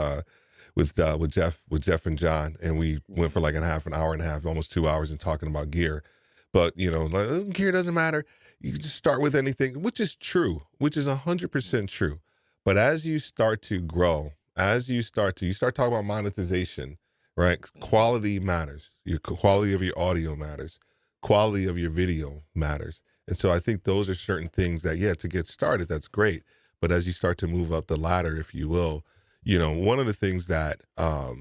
Jeff and John, and we went for Hmm. like an hour and a half, almost 2 hours, and talking about gear. But like, gear doesn't matter. You can just start with anything, which is true, which is 100% true. But as you start to grow, as you start talking about monetization, right? Hmm. Quality matters. Your quality of your audio matters. Quality of your video matters. And so I think those are certain things that, yeah, to get started, that's great. But as you start to move up the ladder, if you will, one of the things that I've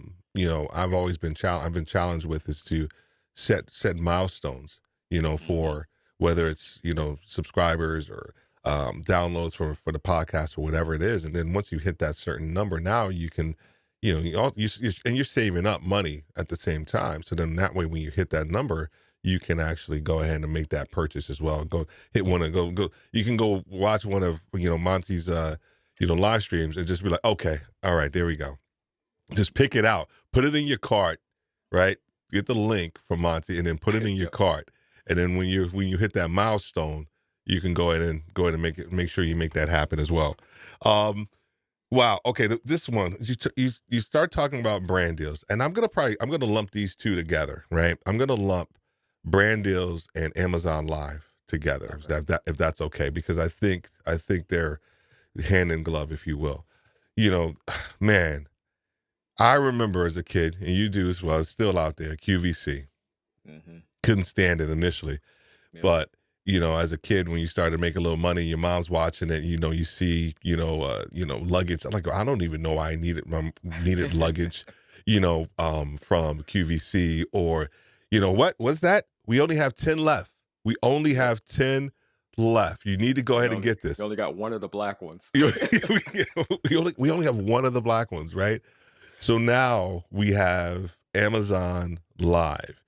been challenged with is to set milestones, Hmm. for whether it's, subscribers or downloads for the podcast or whatever it is. And then once you hit that certain number, now you can, and you're saving up money at the same time. So then that way, when you hit that number, you can actually go ahead and make that purchase as well. Go hit one of go. You can go watch one of Monty's live streams and just be like, okay, all right, there we go. Just pick it out, put it in your cart, right? Get the link from Monty, and then put it in your Yep. cart. And then when you hit that milestone, you can go ahead and make sure you make that happen as well. Um, wow. Okay, this one you start talking about brand deals, and I'm gonna lump these two together, right? I'm gonna lump brand deals and Amazon Live together, Okay. if that's okay, because I think they're hand in glove, if you will. You know, man, I remember as a kid, and you do as well, it's still out there, QVC. Hmm. Couldn't stand it initially. Yep. But, as a kid, when you started to make a little money, your mom's watching it, you see, luggage. I'm like, I don't even know why I needed luggage, from QVC, or, what was that? We only have 10 left. We only Yep. have 10 left. You need to go You ahead and only get you this. only got one of the black ones. You we only have one of the black ones, right? So now we have Amazon Live.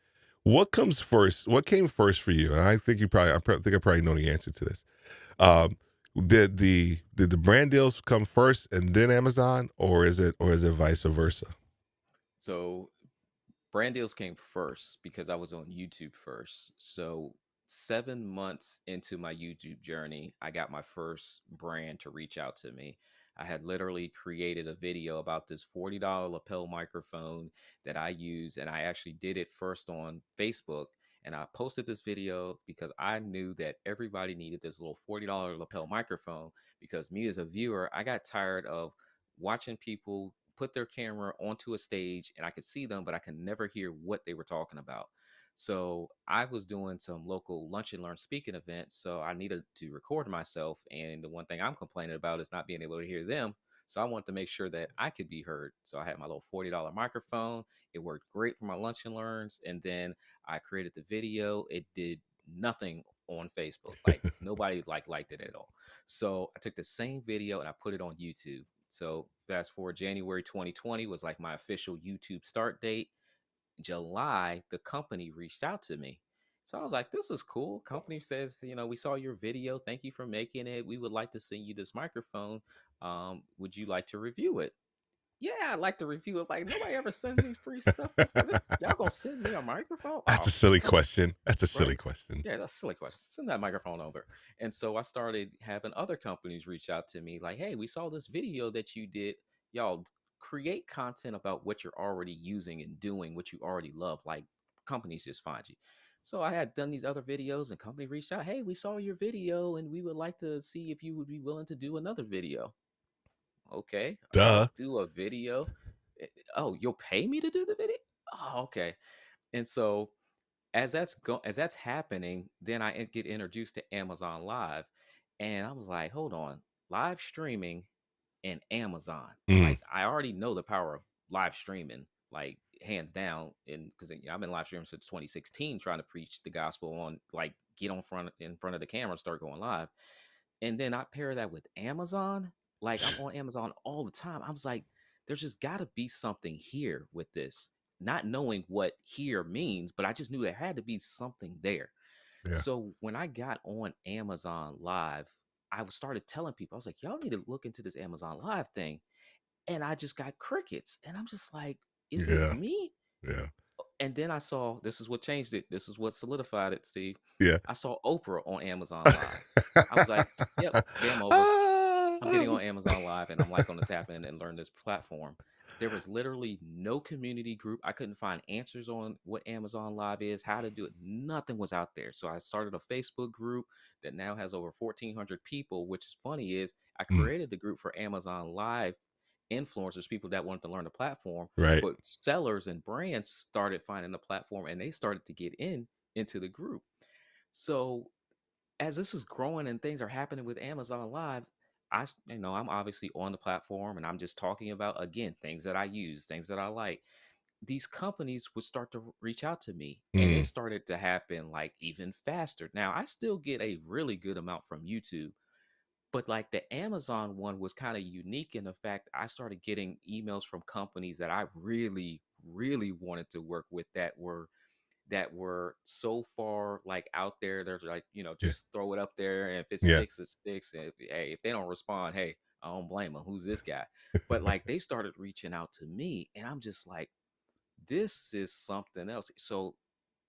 What comes first? What came first for you? And I think I probably know the answer to this. Um, did the brand deals come first and then Amazon, or is it vice versa? So, brand deals came first because I was on YouTube first. So, 7 months into my YouTube journey, I got my first brand to reach out to me. I had literally created a video about this $40 lapel microphone that I use, and I actually did it first on Facebook. And I posted this video because I knew that everybody needed this little $40 lapel microphone. Because me, as a viewer, I got tired of watching people put their camera onto a stage and I could see them, but I could never hear what they were talking about. So I was doing some local lunch and learn speaking events. So I needed to record myself. And the one thing I'm complaining about is not being able to hear them. So I wanted to make sure that I could be heard. So I had my little $40 microphone. It worked great for my lunch and learns. And then I created the video. It did nothing on Facebook. Like, nobody liked it at all. So I took the same video and I put it on YouTube. So fast forward, January 2020 was like my official YouTube start date. July, the company reached out to me So I was like, this is cool. Company says, we saw your video. Thank you for making it. We would like to send you this microphone. Would you like to review it? Yeah, I'd like to review it. Like, nobody ever sends me free stuff before this. Y'all gonna send me a microphone? That's a Oh, silly question. That's a right. silly question. Yeah, that's a silly question. Send that microphone over. And so I started having other companies reach out to me like, hey, we saw this video that you did. Y'all create content about what you're already using and doing, what you already love. Like companies just find you. So I had done these other videos and company reached out, hey, we saw your video and we would like to see if you would be willing to do another video. Okay, Duh. I'll do a video. Oh, you'll pay me to do the video? Oh, okay. And so as that's happening, then get introduced to Amazon Live, and I was like, hold on, live streaming and Amazon. Mm, Like I already know the power of live streaming, like hands down, and because I've been live streaming since 2016, trying to preach the gospel on like get on front in front of the camera and start going live. And then I pair that with Amazon. Like I'm on Amazon all the time. I was like, there's just got to be something here with this. Not knowing what here means, but I just knew there had to be something there. yeah. So when I got on Amazon Live, started telling people, I was like, y'all need to look into this Amazon Live thing. And I just got crickets. And I'm just like, is it Yeah. me? Yeah. And then I saw this is what changed it. This is what solidified it, Steve. Yeah. I saw Oprah on Amazon Live. I was like, yep, game over. I'm getting Ah. on Amazon Live and I'm like going to tap in and learn this platform. There was literally no community group. I couldn't find answers on what Amazon Live is, how to do it. Nothing was out there. So I started a Facebook group that now has over 1,400 people, which is funny is I Mm, created the group for Amazon Live influencers, people that wanted to learn the platform, right. but sellers and brands started finding the platform and they started to get into the group. So as this is growing and things are happening with Amazon Live, I'm obviously on the platform and I'm just talking about again things that I use, things that I like. These companies would start to reach out to me, and it Mm, started to happen like even faster. Now I still get a really good amount from YouTube, but like the Amazon one was kind of unique in the fact I started getting emails from companies that I really, really wanted to work with that were so far like out there. They're like, yeah. just throw it up there, and if it Yeah. sticks, it sticks. And if they don't respond, hey, I don't blame them. Who's this guy? But like they started reaching out to me, and I'm just like, this is something else. So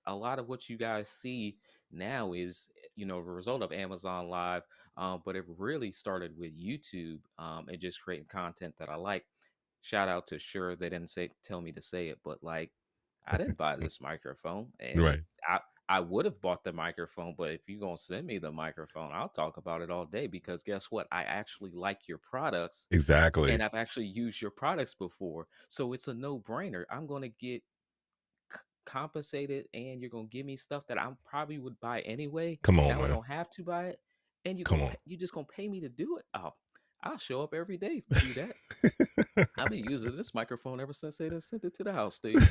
a lot of what you guys see now is the result of Amazon Live, but it really started with YouTube and just creating content that I like. Shout out to Sure, they didn't tell me to say it, but like I didn't buy this microphone, and Right. I would have bought the microphone, but if you're gonna send me the microphone, I'll talk about it all day because guess what? I actually like your products Exactly. and I've actually used your products before, so it's a no brainer. I'm gonna get compensated and you're gonna give me stuff that I probably would buy anyway. Come on, Now I man. don't have to buy it, and Come on. you just gonna pay me to do it. Oh, I'll show up every day to do that. I've been using this microphone ever since they done sent it to the house, Steve.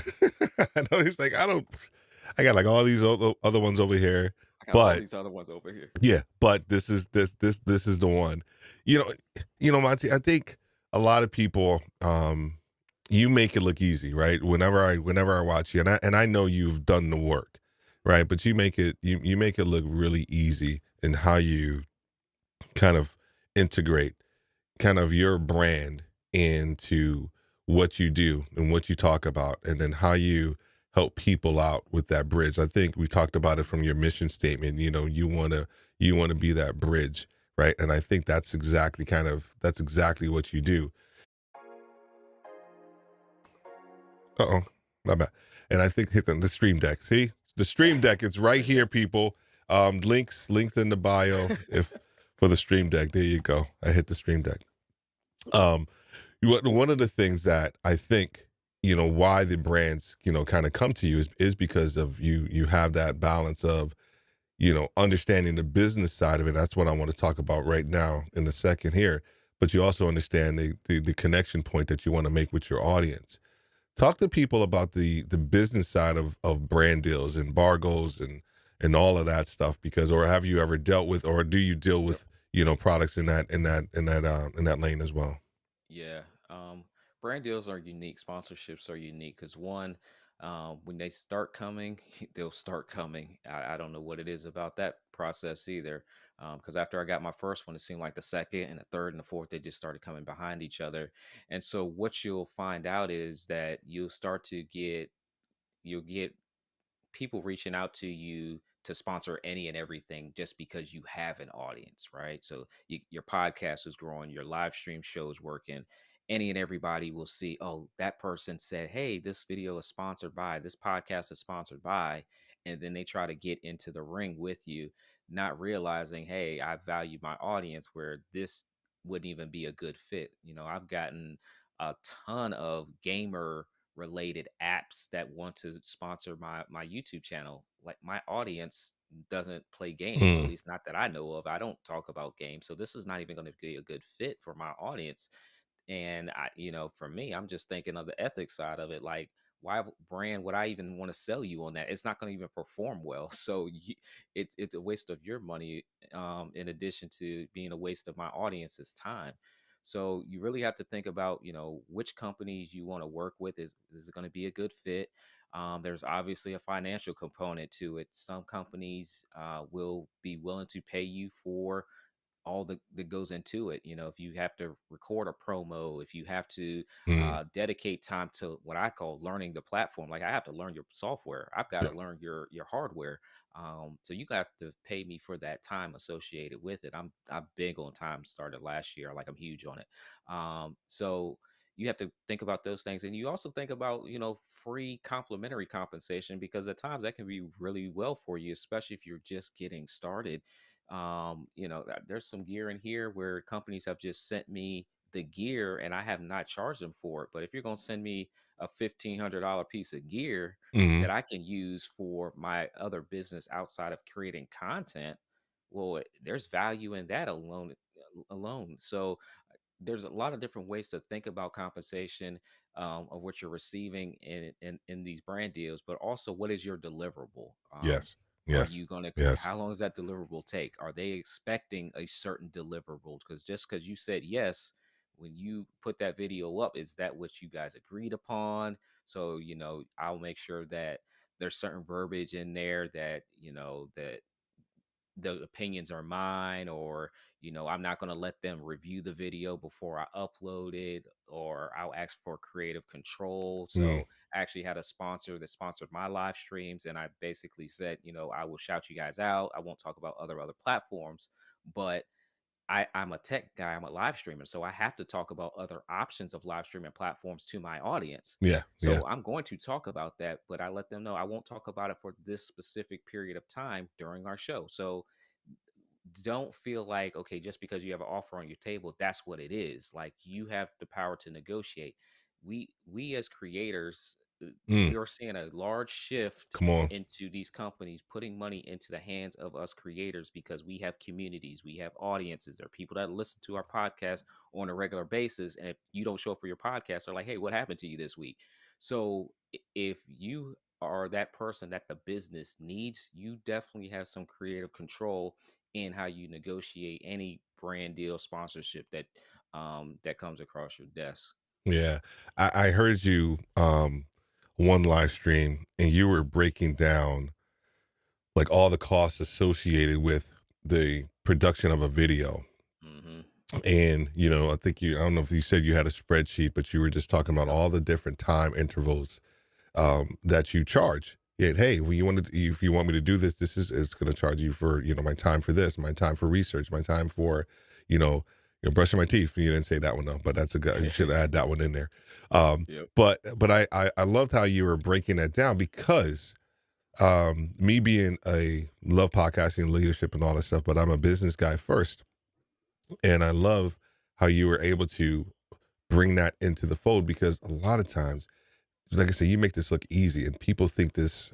I know he's like, I got like all these other ones over here, I got all but these other ones over here. yeah, but this is the one. You know, Monty, I think a lot of people, you make it look easy, right? Whenever I watch you, and I know you've done the work, right? But you make it look really easy in how you kind of integrate kind of your brand into what you do and what you talk about, and then how you help people out with that bridge. I think we talked about it from your mission statement. You want to be that bridge, right? And I think that's exactly what you do. Uh-oh, my bad. And I think hit the stream deck. See, the stream deck, it's right here, people. Links in the bio if for the stream deck. There you go. I hit the stream deck. Um, one of the things that I think, why the brands, kind of come to you is because of you have that balance of, understanding the business side of it. That's what I want to talk about right now in a second here. But you also understand the connection point that you want to make with your audience. Talk to people about the business side of brand deals and bargoes and all of that stuff, because, or have you ever dealt with, or do you deal Yep. with, products in that lane as well? Yeah. Brand deals are unique. Sponsorships are unique because one, When they start coming, they'll start coming. I don't know what it is about that process either. Because after I got my first one, it seemed like the second and the third and the fourth, they just started coming behind each other. And so what you'll find out is that you'll get people reaching out to you to sponsor any and everything just because you have an audience, right? So your podcast is growing, your live stream show is working. Any and everybody will see, oh, that person said, hey, this video is sponsored by, this podcast is sponsored by. And then they try to get into the ring with you, not realizing, hey, I value my audience where this wouldn't even be a good fit. I've gotten a ton of gamer related apps that want to sponsor my YouTube channel. Like my audience doesn't play games, at Mm, least not that I know of. I don't talk about games. So this is not even going to be a good fit for my audience. And for me, I'm just thinking of the ethics side of it. Like, why brand would I even want to sell you on that? It's not going to even perform well. So it's a waste of your money, in addition to being a waste of my audience's time. So you really have to think about, which companies you want to work with. Is it going to be a good fit? There's obviously a financial component to it. Some companies will be willing to pay you for all that goes into it. If you have to record a promo, if you have to mm, dedicate time to what I call learning the platform, like I have to learn your software, I've got yeah. to learn your hardware. So you got to pay me for that time associated with it. I'm big on time. Started last year, like I'm huge on it. So you have to think about those things, and you also think about free complimentary compensation, because at times that can be really well for you, especially if you're just getting started. There's some gear in here where companies have just sent me the gear and I have not charged them for it. But if you're going to send me a $1,500 piece of gear Hmm. that I can use for my other business outside of creating content, well, there's value in that alone. So there's a lot of different ways to think about compensation, of what you're receiving in these brand deals, but also what is your deliverable? Yes. Are Yes. you going to, Yes. how long does that deliverable take? Are they expecting a certain deliverable? Because just because you said yes, when you put that video up, is that what you guys agreed upon? So, I'll make sure that there's certain verbiage in there that, that the opinions are mine, or I'm not going to let them review the video before I upload it, or I'll ask for creative control. Mm, So I actually had a sponsor that sponsored my live streams, and I basically said, I will shout you guys out, I won't talk about other platforms, but I'm a tech guy, I'm a live streamer, so I have to talk about other options of live streaming platforms to my audience. yeah. Yeah. So I'm going to talk about that, but I let them know I won't talk about it for this specific period of time during our show. So don't feel like, okay, just because you have an offer on your table, that's what it is. Like, you have the power to negotiate. We as creators, Mm, we are seeing a large shift come on. into these companies putting money into the hands of us creators, because we have communities, we have audiences, there are people that listen to our podcast on a regular basis, and if you don't show up for your podcast, they're like, hey, what happened to you this week? So if you are that person that the business needs, you definitely have some creative control in how you negotiate any brand deal sponsorship that comes across your desk. Yeah. I heard you one live stream and you were breaking down like all the costs associated with the production of a video. Hmm. And, I think I don't know if you said you had a spreadsheet, but you were just talking about Yep. all the different time intervals that you charge. Yeah, hey, if you want me to do this, it's going to charge you for my time for this, my time for research, my time for you know brushing my teeth. You didn't say that one though, but that's a good. You should add that one in there. Yep. But I loved how you were breaking that down because me being a love podcasting, leadership, and all that stuff, but I'm a business guy first, and I love how you were able to bring that into the fold because a lot of times like I said, you make this look easy, and people think this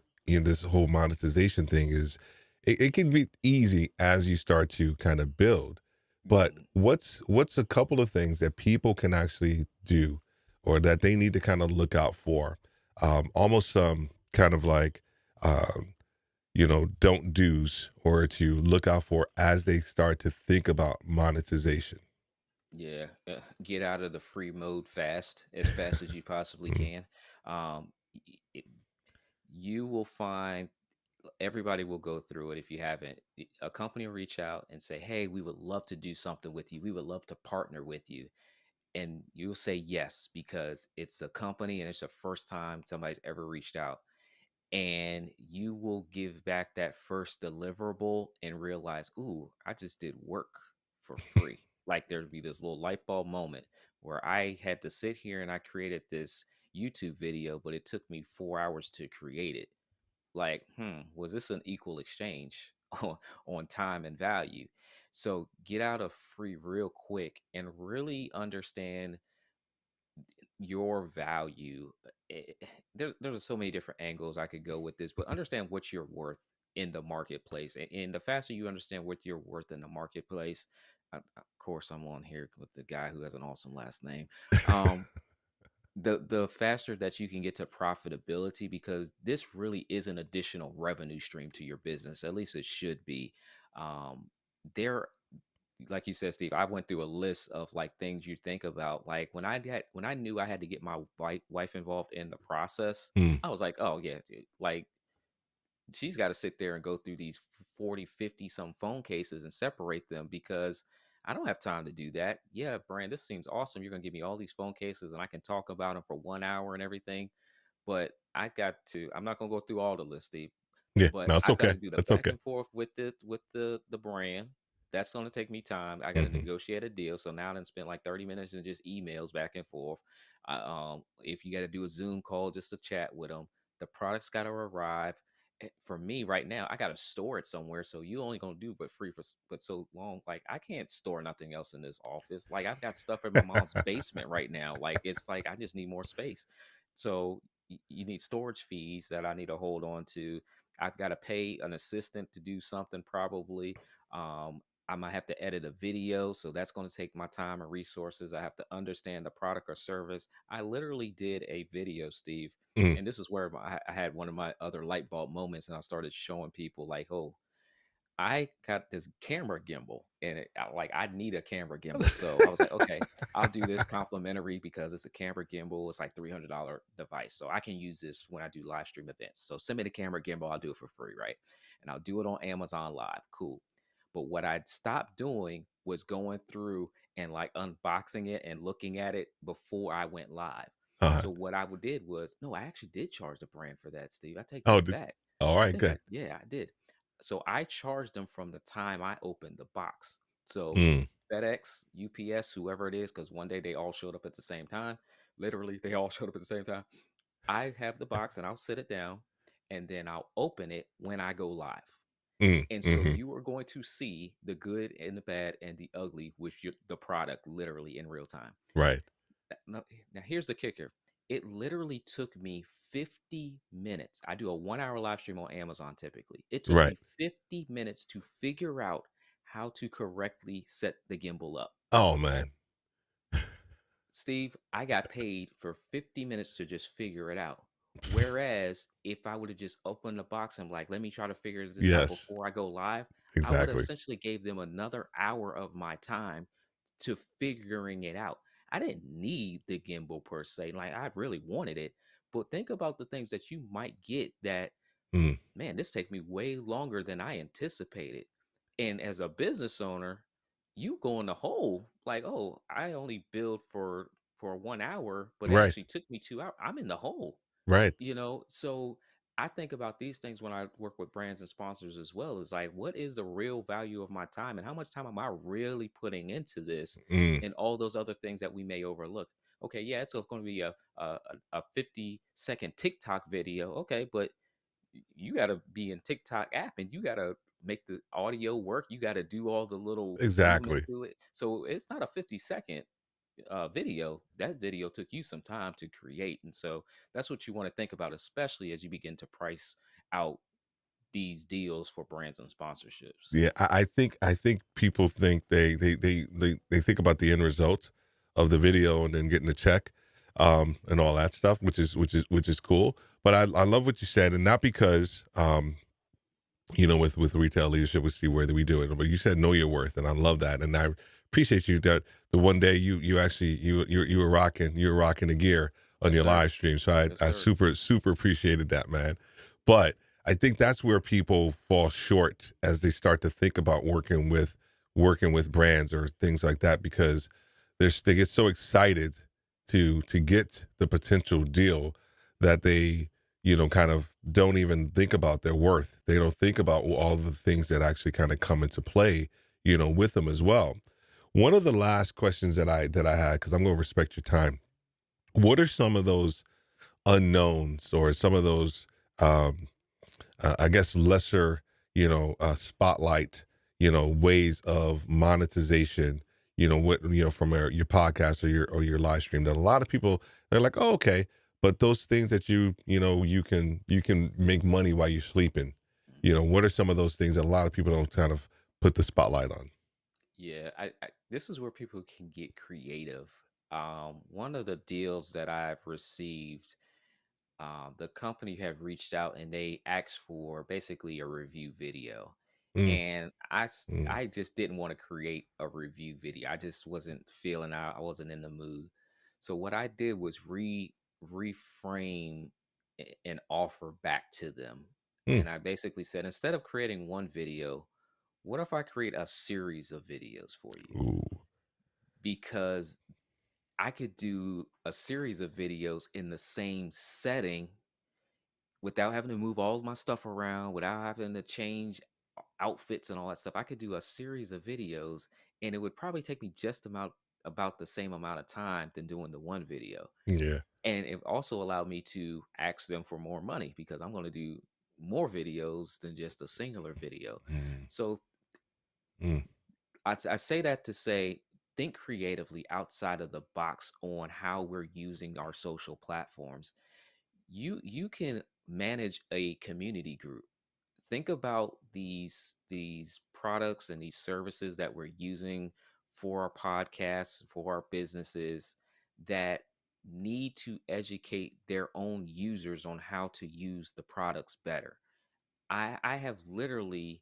whole monetization thing it can be easy as you start to kind of build. But Mhm. what's a couple of things that people can actually do, or that they need to kind of look out for, almost some kind of like um, don't do's or to look out for as they start to think about monetization. Yeah, get out of the free mode fast as you possibly Mm, can. Um, you will find everybody will go through it if you haven't. A company will reach out and say, "Hey, we would love to do something with you. We would love to partner with you." And you'll say yes because it's a company and it's the first time somebody's ever reached out. And you will give back that first deliverable and realize, "Ooh, I just did work for free." Like there'd be this little light bulb moment where I had to sit here and I created this YouTube video, but it took me 4 hours to create it. Like, was this an equal exchange on time and value? So get out of free real quick and really understand your value. There's so many different angles I could go with this, but understand what you're worth in the marketplace. And the faster you understand what you're worth in the marketplace, of course, I'm on here with the guy who has an awesome last name. Um, the faster that you can get to profitability, because this really is an additional revenue stream to your business. At least it should be. There, like you said, Steve, I went through a list of like things you think about. Like when I knew I had to get my wife involved in the process, Mm. I was like, oh yeah, dude, like she's got to sit there and go through these 40, 50 some phone cases and separate them because I don't have time to do that. Yeah, Brand, this seems awesome. You're going to give me all these phone cases and I can talk about them for 1 hour and everything. But I'm not going to go through all the list, Steve, Yeah, but no, it's I've got okay. to do the That's back okay. and forth with the brand. That's going to take me time. I got to Hmm. negotiate a deal. So now I done spent like 30 minutes in just emails back and forth. If you got to do a Zoom call just to chat with them, the product's got to arrive. For me right now, I got to store it somewhere. So you only going to do but free for but so long. Like I can't store nothing else in this office. Like I've got stuff in my mom's basement right now. Like it's like I just need more space. So you need storage fees that I need to hold on to. I've got to pay an assistant to do something probably. I might have to edit a video, so that's going to take my time and resources. I have to understand the product or service. I literally did a video, Steve, Mm. and this is where I had one of my other light bulb moments, and I started showing people like, "Oh, I got this camera gimbal and I need a camera gimbal." So I was like, okay, I'll do this complimentary because it's a camera gimbal. It's like $300 device. So I can use this when I do live stream events. So send me the camera gimbal. I'll do it for free. Right. And I'll do it on Amazon Live. Cool. But what I'd stopped doing was going through and like unboxing it and looking at it before I went live. Uh, So what did was, no, I actually did charge the brand for that, Steve. I take oh, that back. all I right, think good. yeah, I did. So I charged them from the time I opened the box. So Mm. FedEx, UPS, whoever it is, because one day they all showed up at the same time. Literally, they all showed up at the same time. I have the box and I'll sit it down and then I'll open it when I go live. Mm. And so Hmm. you are going to see the good and the bad and the ugly with the product literally in real time. Right, Now, here's the kicker. It literally took me 50 minutes. I do a 1 hour live stream on Amazon typically. It took right. me 50 minutes to figure out how to correctly set the gimbal up. Oh man. Steve, I got paid for 50 minutes to just figure it out. Whereas if I would have just opened the box and like, let me try to figure this out Yes, before I go live, I would have exactly. essentially gave them another hour of my time to figuring it out. I didn't need the gimbal per se. Like I really wanted it. But think about the things that you might get that, Mm. man, this take me way longer than I anticipated. And as a business owner, you go in the hole like, oh, I only billed for 1 hour, but it Right, actually took me 2 hours. I'm in the hole, right. so I think about these things when I work with brands and sponsors as well. Is like, what is the real value of my time and how much time am I really putting into this Mm. and all those other things that we may overlook. Okay, yeah, it's going to be a 50-second TikTok video. Okay, but you got to be in TikTok app and you got to make the audio work. You got to do all the little movements Exactly. to it. So it's not a 50-second video. That video took you some time to create. And so that's what you want to think about, especially as you begin to price out these deals for brands and sponsorships. Yeah, I think people think they think about the end result of the video and then getting the check, and all that stuff, which is cool. But I love what you said, and not because with retail leadership, we see where we do it. But you said know your worth, and I love that, and I appreciate you that the one day you actually you were rocking the gear on Yes, your sir. live stream. So Yes, I sir. super appreciated that, man. But I think that's where people fall short as they start to think about working with brands or things like that, because they get so excited to get the potential deal that they, kind of don't even think about their worth. They don't think about all the things that actually kind of come into play, with them as well. One of the last questions that I had, because I'm going to respect your time. What are some of those unknowns, or some of those, um, I guess, lesser, spotlight, ways of monetization, from your podcast or your live stream, that a lot of people, they're like, oh, okay, but those things that you can make money while you're sleeping. What are some of those things that a lot of people don't kind of put the spotlight on? Yeah, this is where people can get creative. One of the deals that I've received, the company have reached out and they asked for basically a review video. Mm, And mm, I just didn't want to create a review video. I just wasn't feeling I wasn't in the mood. So what I did was reframe an offer back to them. mm. And I basically said, instead of creating one video, what if I create a series of videos for you? Ooh. Because I could do a series of videos in the same setting without having to move all of my stuff around, without having to change outfits and all that stuff. I could do a series of videos and it would probably take me just about the same amount of time than doing the one video. Yeah. And it also allowed me to ask them for more money because I'm going to do more videos than just a singular video. Mm, So mm, I say that to say, think creatively outside of the box on how we're using our social platforms. You can manage a community group. Think about these products and these services that we're using for our podcasts, for our businesses, that need to educate their own users on how to use the products better. I have literally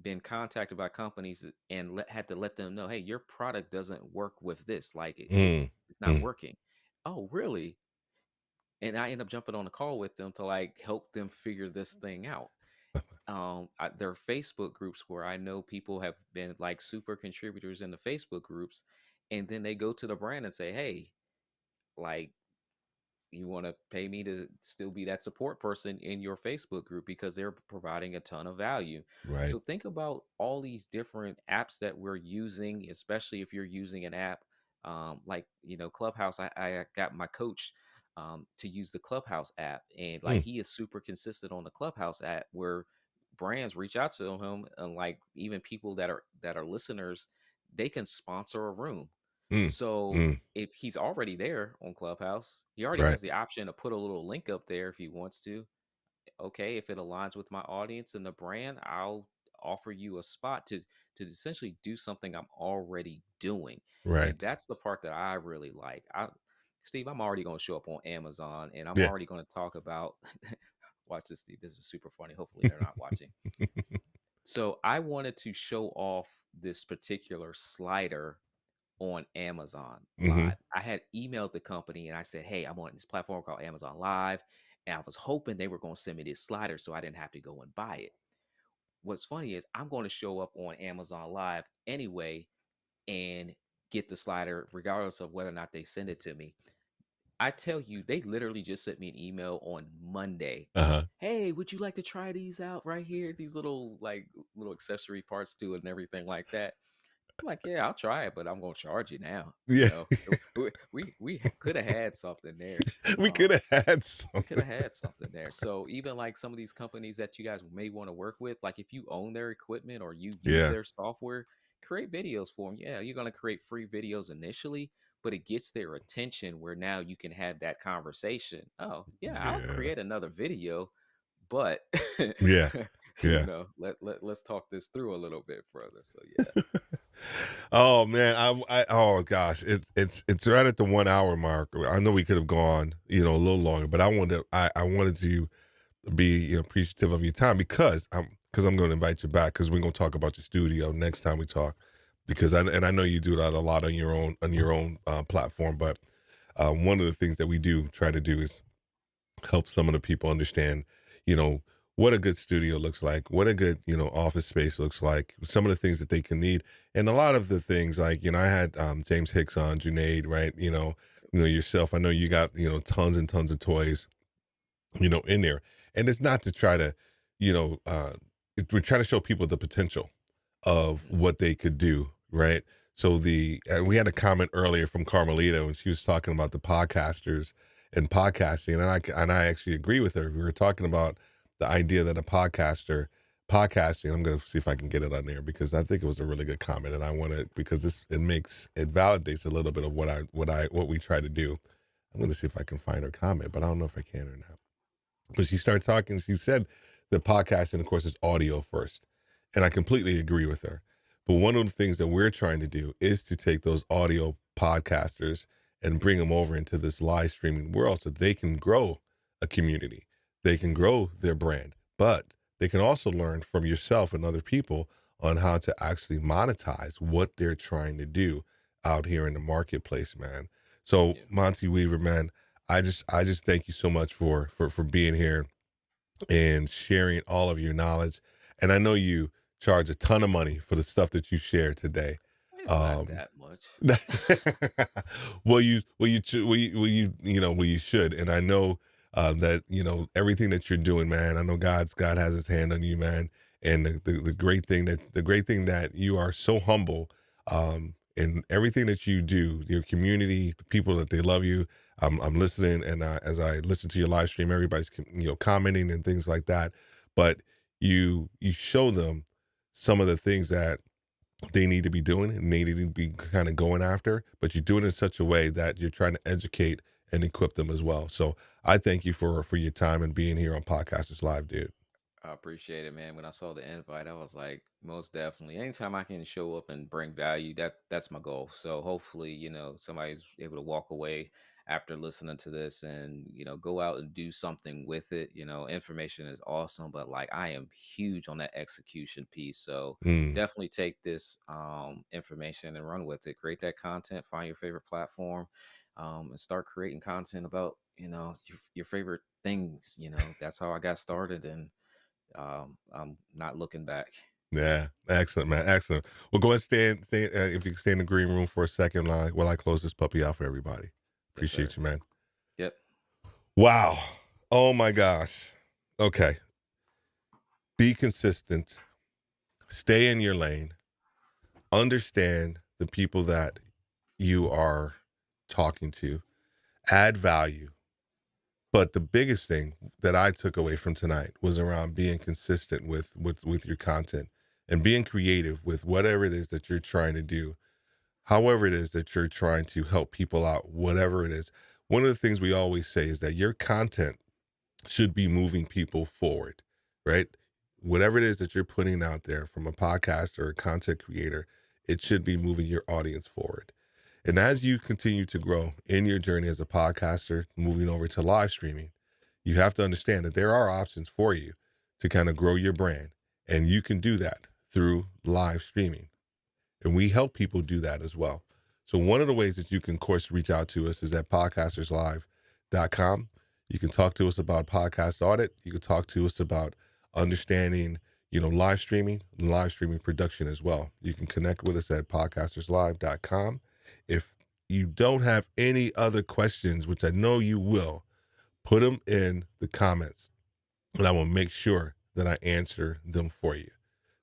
been contacted by companies and had to let them know, hey, your product doesn't work with this. Like mm, it's not mm. working. Oh, really? And I end up jumping on a call with them to like help them figure this thing out. There are Facebook groups where I know people have been like super contributors in the Facebook groups, and then they go to the brand and say, hey, like, you want to pay me to still be that support person in your Facebook group because they're providing a ton of value. Right. So think about all these different apps that we're using, especially if you're using an app like, Clubhouse. I got my coach to use the Clubhouse app, and like Mm, he is super consistent on the Clubhouse app where brands reach out to him, and like even people that are listeners, they can sponsor a room. mm, So mm. if he's already there on Clubhouse, he already Right. has the option to put a little link up there if he wants to. Okay, if it aligns with my audience and the brand, I'll offer you a spot to essentially do something I'm already doing. And Right. that's the part that I really like. Steve, I'm already going to show up on Amazon and I'm Yeah. already going to talk about watch this, Steve. This is super funny. Hopefully they're not watching. So I wanted to show off this particular slider on Amazon Mhm. Live. I had emailed the company and I said, hey, I'm on this platform called Amazon Live. And I was hoping they were going to send me this slider so I didn't have to go and buy it. What's funny is I'm going to show up on Amazon Live anyway and get the slider, regardless of whether or not they send it to me. I tell you, they literally just sent me an email on Monday. Uh-huh. Hey, would you like to try these out right here? These little accessory parts to it and everything like that. I'm like, yeah, I'll try it, but I'm gonna charge you now. Yeah. We could have had something there. We Um, coulda had we could something. have had something there. So even like some of these companies that you guys may want to work with, like if you own their equipment or you use Yeah. their software, create videos for them. Yeah, you're gonna create free videos initially, but it gets their attention where now you can have that conversation. Oh, yeah, I'll Yeah. create another video, but Yeah. Yeah. let's talk this through a little bit further. So yeah. Oh, man, oh gosh, it's right at the 1 hour mark. I know we could have gone, a little longer, but I wanted to be, appreciative of your time, because I'm gonna invite you back, because we're gonna talk about your studio next time we talk, because I know you do that a lot on your own platform, but one of the things that we do try to do is help some of the people understand, you know, what a good studio looks like, what a good, office space looks like, some of the things that they can need. And a lot of the things like, I had James Hicks on, Junaid, right? Yourself. I know you got, tons and tons of toys, in there. And it's not to try to, you know, uh, we're trying to show people the potential of Mhm. what they could do, right? So we had a comment earlier from Carmelita when she was talking about the podcasters and podcasting, and I actually agree with her. We were talking about the idea that a podcasting. I'm going to see if I can get it on there because I think it was a really good comment, and I want to because it validates a little bit of what we try to do. I'm going to see if I can find her comment, but I don't know if I can or not. But she started talking. She said the podcasting, of course, is audio first. And I completely agree with her. But one of the things that we're trying to do is to take those audio podcasters and bring them over into this live streaming world so they can grow a community. They can grow their brand, but they can also learn from yourself and other people on how to actually monetize what they're trying to do out here in the marketplace, man. So Yeah. Monty Weaver, man, I just thank you so much for being here and sharing all of your knowledge. And I know you charge a ton of money for the stuff that you share today. It's not Um, that much. well, you should. And I know that everything that you're doing, man. I know God has His hand on you, man. And the great thing that you are so humble, in everything that you do, your community, the people that they love you. I'm listening, and as I listen to your live stream, everybody's commenting and things like that. But you show them some of the things that they need to be doing and they need to be kind of going after, but you do it in such a way that you're trying to educate and equip them as well. So I thank you for your time and being here on Podcasters Live, dude. I appreciate it, man. When I saw the invite, I was like, most definitely. Anytime I can show up and bring value, that's my goal. So hopefully, somebody's able to walk away after listening to this and, go out and do something with it. Information is awesome, but like I am huge on that execution piece. So Mm, definitely take this information and run with it. Create that content, find your favorite platform, and start creating content about, your favorite things. That's how I got started, and I'm not looking back. yeah, excellent, man, excellent. Well, go ahead and stay. If you can stay in the green room for a second while I close this puppy out for everybody. Yes, Appreciate sir. you, man. Yep. Wow. Oh my gosh. Okay. Be consistent. Stay in your lane. Understand the people that you are talking to. Add value. But the biggest thing that I took away from tonight was around being consistent with your content and being creative with whatever it is that you're trying to do, however it is that you're trying to help people out, whatever it is. One of the things we always say is that your content should be moving people forward, right? Whatever it is that you're putting out there from a podcast or a content creator, it should be moving your audience forward. And as you continue to grow in your journey as a podcaster, moving over to live streaming, you have to understand that there are options for you to kind of grow your brand. And you can do that through live streaming. And we help people do that as well. So one of the ways that you can, of course, reach out to us is at podcasterslive.com. You can talk to us about podcast audit. You can talk to us about understanding, live streaming production as well. You can connect with us at podcasterslive.com. If you don't have any other questions, which I know you will, put them in the comments and I will make sure that I answer them for you.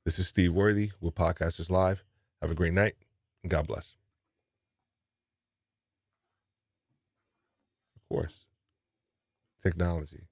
This is Steve Worthy with Podcasters Live. Have a great night and God bless. Of course, technology.